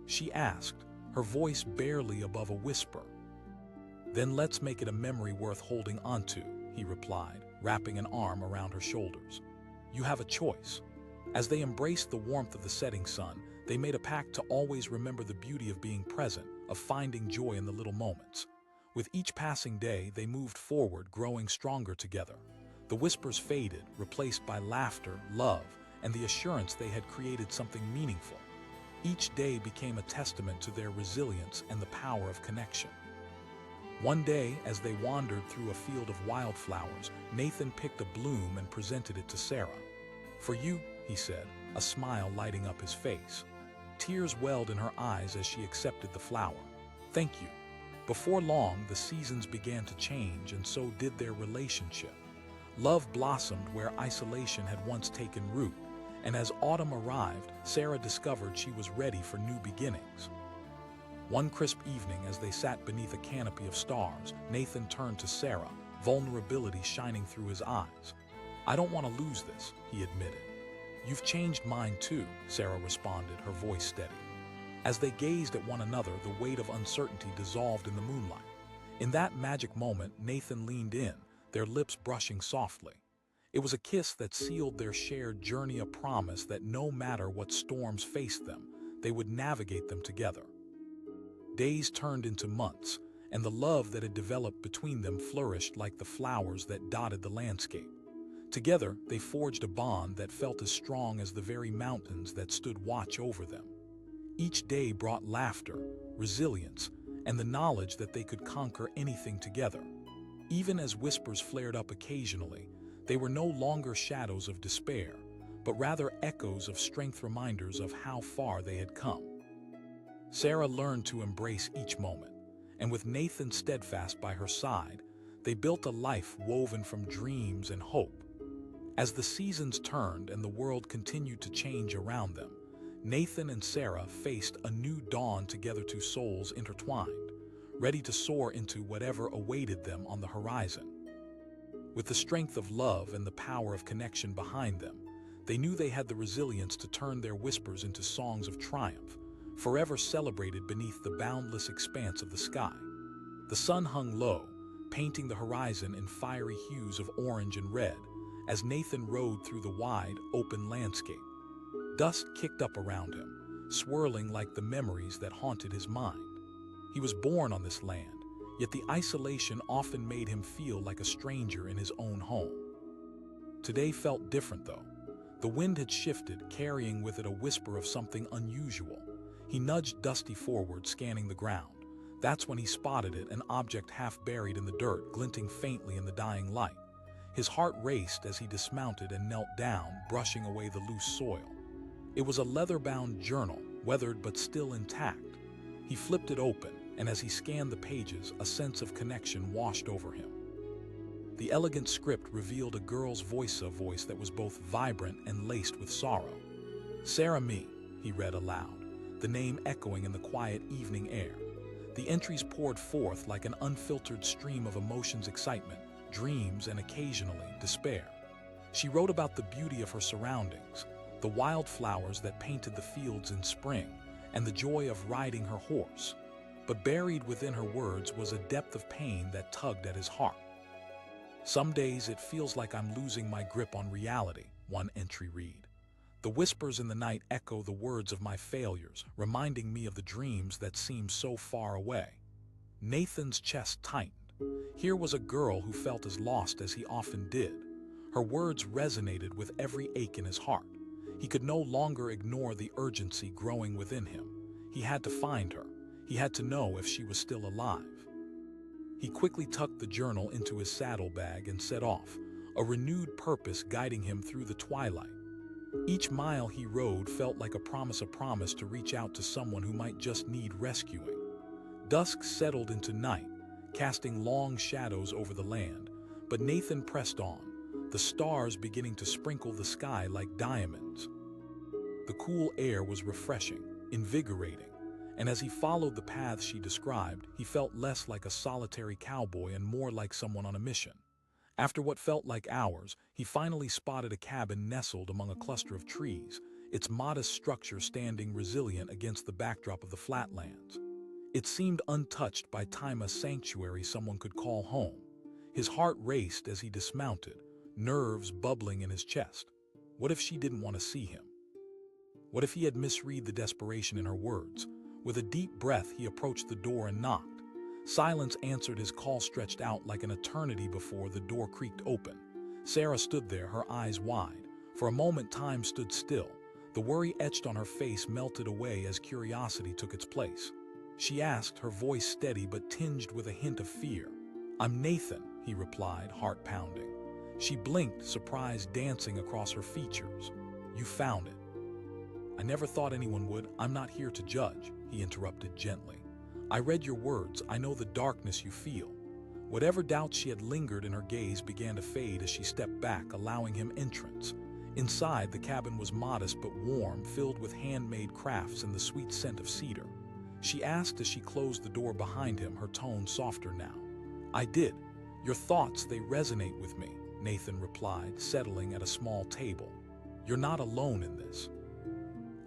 She asked, her voice barely above a whisper. "Then let's make it a memory worth holding onto," he replied, wrapping an arm around her shoulders. "You have a choice." As they embraced the warmth of the setting sun, they made a pact to always remember the beauty of being present, of finding joy in the little moments. With each passing day, they moved forward, growing stronger together. The whispers faded, replaced by laughter, love, and the assurance they had created something meaningful. Each day became a testament to their resilience and the power of connection. One day, as they wandered through a field of wildflowers, Nathan picked a bloom and presented it to Sarah. "For you," he said, a smile lighting up his face. Tears welled in her eyes as she accepted the flower. "Thank you." Before long, the seasons began to change, and so did their relationship. Love blossomed where isolation had once taken root, and as autumn arrived, Sarah discovered she was ready for new beginnings. One crisp evening, as they sat beneath a canopy of stars, Nathan turned to Sarah, vulnerability shining through his eyes. "I don't want to lose this," he admitted. "You've changed mine too," Sarah responded, her voice steady. As they gazed at one another, the weight of uncertainty dissolved in the moonlight. In that magic moment, Nathan leaned in, their lips brushing softly. It was a kiss that sealed their shared journey, a promise that no matter what storms faced them, they would navigate them together. Days turned into months, and the love that had developed between them flourished like the flowers that dotted the landscape. Together, they forged a bond that felt as strong as the very mountains that stood watch over them. Each day brought laughter, resilience, and the knowledge that they could conquer anything together. Even as whispers flared up occasionally, they were no longer shadows of despair, but rather echoes of strength, reminders of how far they had come. Sarah learned to embrace each moment, and with Nathan steadfast by her side, they built a life woven from dreams and hope. As the seasons turned and the world continued to change around them, Nathan and Sarah faced a new dawn together, two souls intertwined, ready to soar into whatever awaited them on the horizon. With the strength of love and the power of connection behind them, They knew they had the resilience to turn their whispers into songs of triumph, forever celebrated beneath the boundless expanse of the sky. The sun hung low, painting the horizon in fiery hues of orange and red, as Nathan rode through the wide, open landscape. Dust kicked up around him, swirling like the memories that haunted his mind. He was born on this land, yet the isolation often made him feel like a stranger in his own home. Today felt different, though. The wind had shifted, carrying with it a whisper of something unusual. He nudged Dusty forward, scanning the ground. That's when he spotted it, an object half buried in the dirt, glinting faintly in the dying light. His heart raced as he dismounted and knelt down, brushing away the loose soil. It was a leather-bound journal, weathered but still intact. He flipped it open, and as he scanned the pages, a sense of connection washed over him. The elegant script revealed a girl's voice, a voice that was both vibrant and laced with sorrow. "Sarah Me," he read aloud, the name echoing in the quiet evening air. The entries poured forth like an unfiltered stream of emotions, excitement, dreams, and occasionally despair. She wrote about the beauty of her surroundings, the wildflowers that painted the fields in spring, and the joy of riding her horse. But buried within her words was a depth of pain that tugged at his heart. "Some days it feels like I'm losing my grip on reality," one entry read. "The whispers in the night echo the words of my failures, reminding me of the dreams that seem so far away." Nathan's chest tightened. Here was a girl who felt as lost as he often did. Her words resonated with every ache in his heart. He could no longer ignore the urgency growing within him. He had to find her. He had to know if she was still alive. He quickly tucked the journal into his saddlebag and set off, a renewed purpose guiding him through the twilight. Each mile he rode felt like a promise to reach out to someone who might just need rescuing. Dusk settled into night, casting long shadows over the land, but Nathan pressed on, the stars beginning to sprinkle the sky like diamonds. The cool air was refreshing, invigorating, and as he followed the paths she described, he felt less like a solitary cowboy and more like someone on a mission. After what felt like hours, he finally spotted a cabin nestled among a cluster of trees, its modest structure standing resilient against the backdrop of the flatlands. It seemed untouched by time, a sanctuary someone could call home. His heart raced as he dismounted, nerves bubbling in his chest. What if she didn't want to see him? What if he had misread the desperation in her words? With a deep breath, he approached the door and knocked. Silence answered his call, stretched out like an eternity before the door creaked open. Sarah stood there, her eyes wide. For a moment, time stood still. The worry etched on her face melted away as curiosity took its place. She asked, her voice steady but tinged with a hint of fear. "I'm Nathan," he replied, heart pounding. She blinked, surprise dancing across her features. "You found it." "I never thought anyone would. I'm not here to judge," he interrupted gently. "I read your words. I know the darkness you feel." Whatever doubts she had lingered in her gaze began to fade as she stepped back, allowing him entrance. Inside, the cabin was modest but warm, filled with handmade crafts and the sweet scent of cedar. She asked as she closed the door behind him, her tone softer now. "I did. Your thoughts, they resonate with me," Nathan replied, settling at a small table. "You're not alone in this."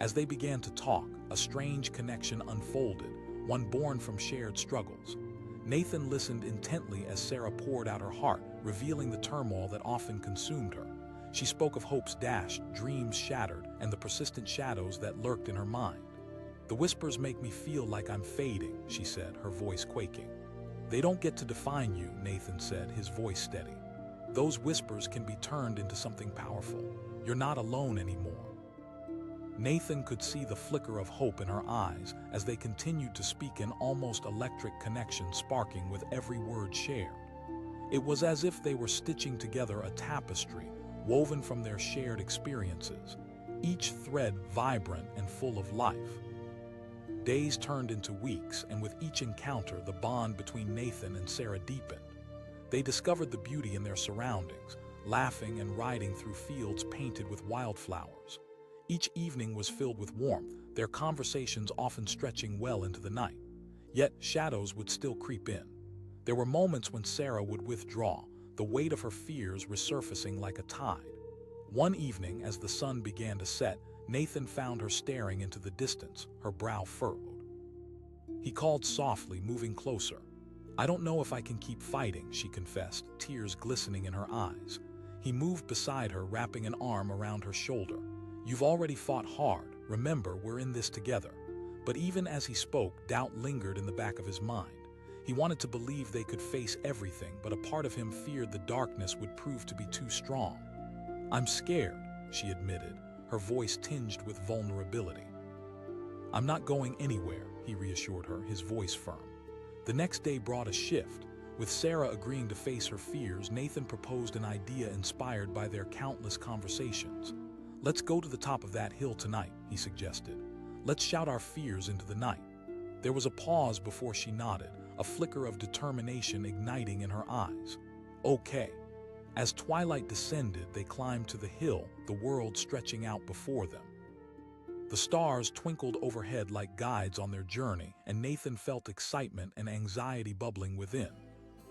As they began to talk, a strange connection unfolded, one born from shared struggles. Nathan listened intently as Sarah poured out her heart, revealing the turmoil that often consumed her. She spoke of hopes dashed, dreams shattered, and the persistent shadows that lurked in her mind. "The whispers make me feel like I'm fading," she said, her voice quaking. "They don't get to define you," Nathan said, his voice steady. "Those whispers can be turned into something powerful. You're not alone anymore." Nathan could see the flicker of hope in her eyes as they continued to speak, an almost electric connection sparking with every word shared. It was as if they were stitching together a tapestry woven from their shared experiences, each thread vibrant and full of life. Days turned into weeks, and with each encounter, the bond between Nathan and Sarah deepened. They discovered the beauty in their surroundings, laughing and riding through fields painted with wildflowers. Each evening was filled with warmth, their conversations often stretching well into the night. Yet shadows would still creep in. There were moments when Sarah would withdraw, the weight of her fears resurfacing like a tide. One evening, as the sun began to set, Nathan found her staring into the distance, her brow furrowed. He called softly, moving closer. "I don't know if I can keep fighting," she confessed, tears glistening in her eyes. He moved beside her, wrapping an arm around her shoulder. "You've already fought hard. Remember, we're in this together." But even as he spoke, doubt lingered in the back of his mind. He wanted to believe they could face everything, but a part of him feared the darkness would prove to be too strong. "I'm scared," she admitted, her voice tinged with vulnerability. "I'm not going anywhere," he reassured her, his voice firm. The next day brought a shift. With Sarah agreeing to face her fears, Nathan proposed an idea inspired by their countless conversations. "Let's go to the top of that hill tonight," he suggested. "Let's shout our fears into the night." There was a pause before she nodded, a flicker of determination igniting in her eyes. "Okay." As twilight descended, they climbed to the hill, the world stretching out before them. The stars twinkled overhead like guides on their journey, and Nathan felt excitement and anxiety bubbling within.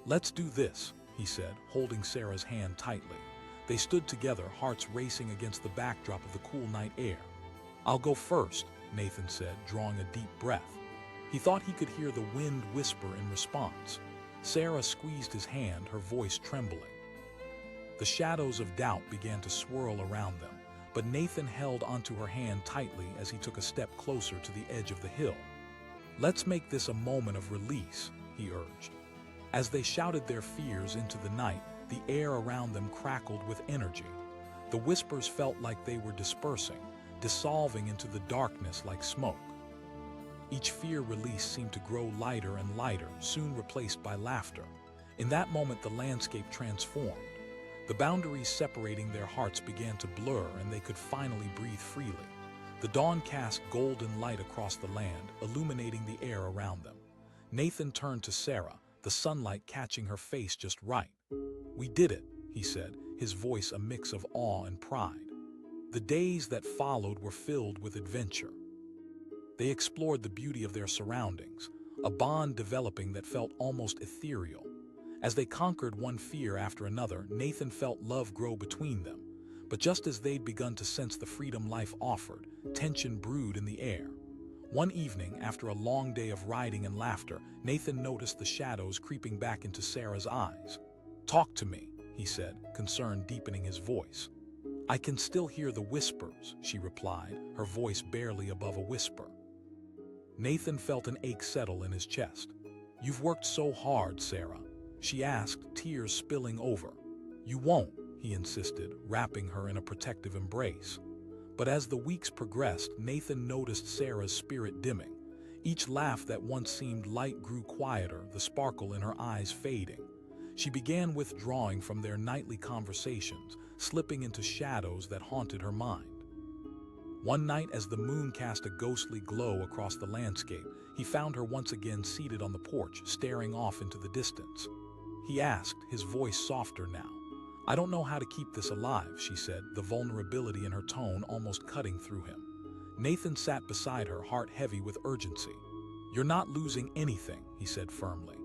"Let's do this," he said, holding Sarah's hand tightly. They stood together, hearts racing against the backdrop of the cool night air. "I'll go first," Nathan said, drawing a deep breath. He thought he could hear the wind whisper in response. Sarah squeezed his hand, her voice trembling. The shadows of doubt began to swirl around them, but Nathan held onto her hand tightly as he took a step closer to the edge of the hill. "Let's make this a moment of release," he urged. As they shouted their fears into the night, the air around them crackled with energy. The whispers felt like they were dispersing, dissolving into the darkness like smoke. Each fear release seemed to grow lighter and lighter, soon replaced by laughter. In that moment, the landscape transformed. The boundaries separating their hearts began to blur, and they could finally breathe freely. The dawn cast golden light across the land, illuminating the air around them. Nathan turned to Sarah, the sunlight catching her face just right. "We did it," he said, his voice a mix of awe and pride. The days that followed were filled with adventure. They explored the beauty of their surroundings, a bond developing that felt almost ethereal. As they conquered one fear after another, Nathan felt love grow between them. But just as they'd begun to sense the freedom life offered, tension brewed in the air. One evening, after a long day of riding and laughter, Nathan noticed the shadows creeping back into Sarah's eyes. "Talk to me," he said, concern deepening his voice. "I can still hear the whispers," she replied, her voice barely above a whisper. Nathan felt an ache settle in his chest. "You've worked so hard, Sarah," she asked, tears spilling over. "You won't," he insisted, wrapping her in a protective embrace. But as the weeks progressed, Nathan noticed Sarah's spirit dimming. Each laugh that once seemed light grew quieter, the sparkle in her eyes fading. She began withdrawing from their nightly conversations, slipping into shadows that haunted her mind. One night, as the moon cast a ghostly glow across the landscape, he found her once again seated on the porch, staring off into the distance. He asked, his voice softer now. "I don't know how to keep this alive," she said, the vulnerability in her tone almost cutting through him. Nathan sat beside her, heart heavy with urgency. "You're not losing anything," he said firmly.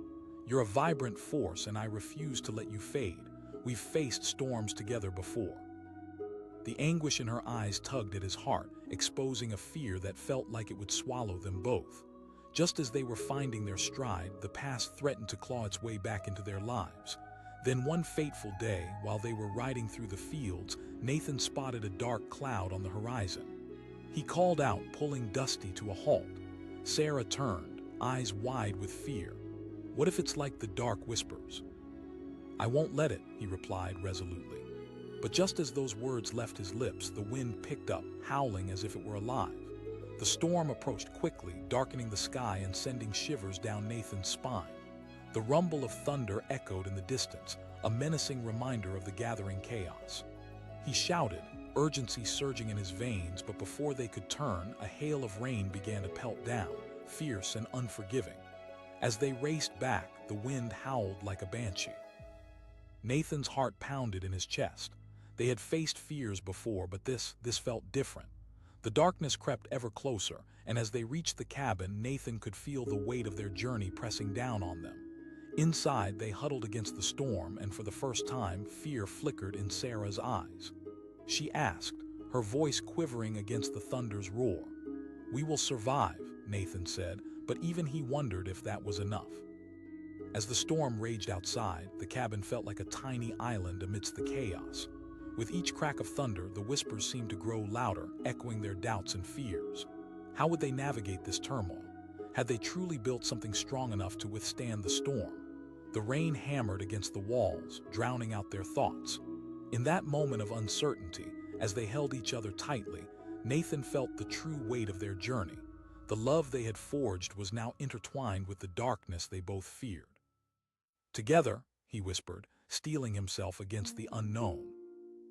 "You're a vibrant force, and I refuse to let you fade. We've faced storms together before." The anguish in her eyes tugged at his heart, exposing a fear that felt like it would swallow them both. Just as they were finding their stride, the past threatened to claw its way back into their lives. Then one fateful day, while they were riding through the fields, Nathan spotted a dark cloud on the horizon. He called out, pulling Dusty to a halt. Sarah turned, eyes wide with fear. "What if it's like the dark whispers?" "I won't let it," he replied resolutely. But just as those words left his lips, the wind picked up, howling as if it were alive. The storm approached quickly, darkening the sky and sending shivers down Nathan's spine. The rumble of thunder echoed in the distance, a menacing reminder of the gathering chaos. He shouted, urgency surging in his veins, but before they could turn, a hail of rain began to pelt down, fierce and unforgiving. As they raced back, the wind howled like a banshee. Nathan's heart pounded in his chest. They had faced fears before, but this felt different. The darkness crept ever closer, and as they reached the cabin, Nathan could feel the weight of their journey pressing down on them. Inside, they huddled against the storm, and for the first time, fear flickered in Sarah's eyes. she asked, her voice quivering against the thunder's roar. "We will survive," Nathan said, but even he wondered if that was enough. As the storm raged outside, the cabin felt like a tiny island amidst the chaos. With each crack of thunder, the whispers seemed to grow louder, echoing their doubts and fears. How would they navigate this turmoil? Had they truly built something strong enough to withstand the storm? The rain hammered against the walls, drowning out their thoughts. In that moment of uncertainty, as they held each other tightly, Nathan felt the true weight of their journey. The love they had forged was now intertwined with the darkness they both feared. "Together," he whispered, steeling himself against the unknown.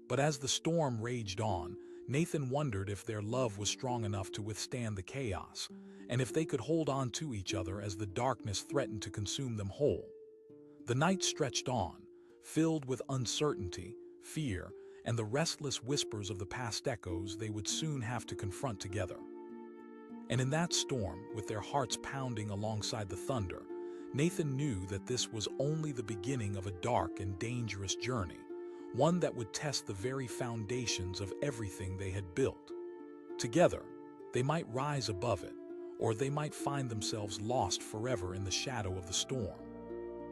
But as the storm raged on, Nathan wondered if their love was strong enough to withstand the chaos, and if they could hold on to each other as the darkness threatened to consume them whole. The night stretched on, filled with uncertainty, fear, and the restless whispers of the past echoes they would soon have to confront together. And in that storm, with their hearts pounding alongside the thunder, Nathan knew that this was only the beginning of a dark and dangerous journey, one that would test the very foundations of everything they had built. Together, they might rise above it, or they might find themselves lost forever in the shadow of the storm.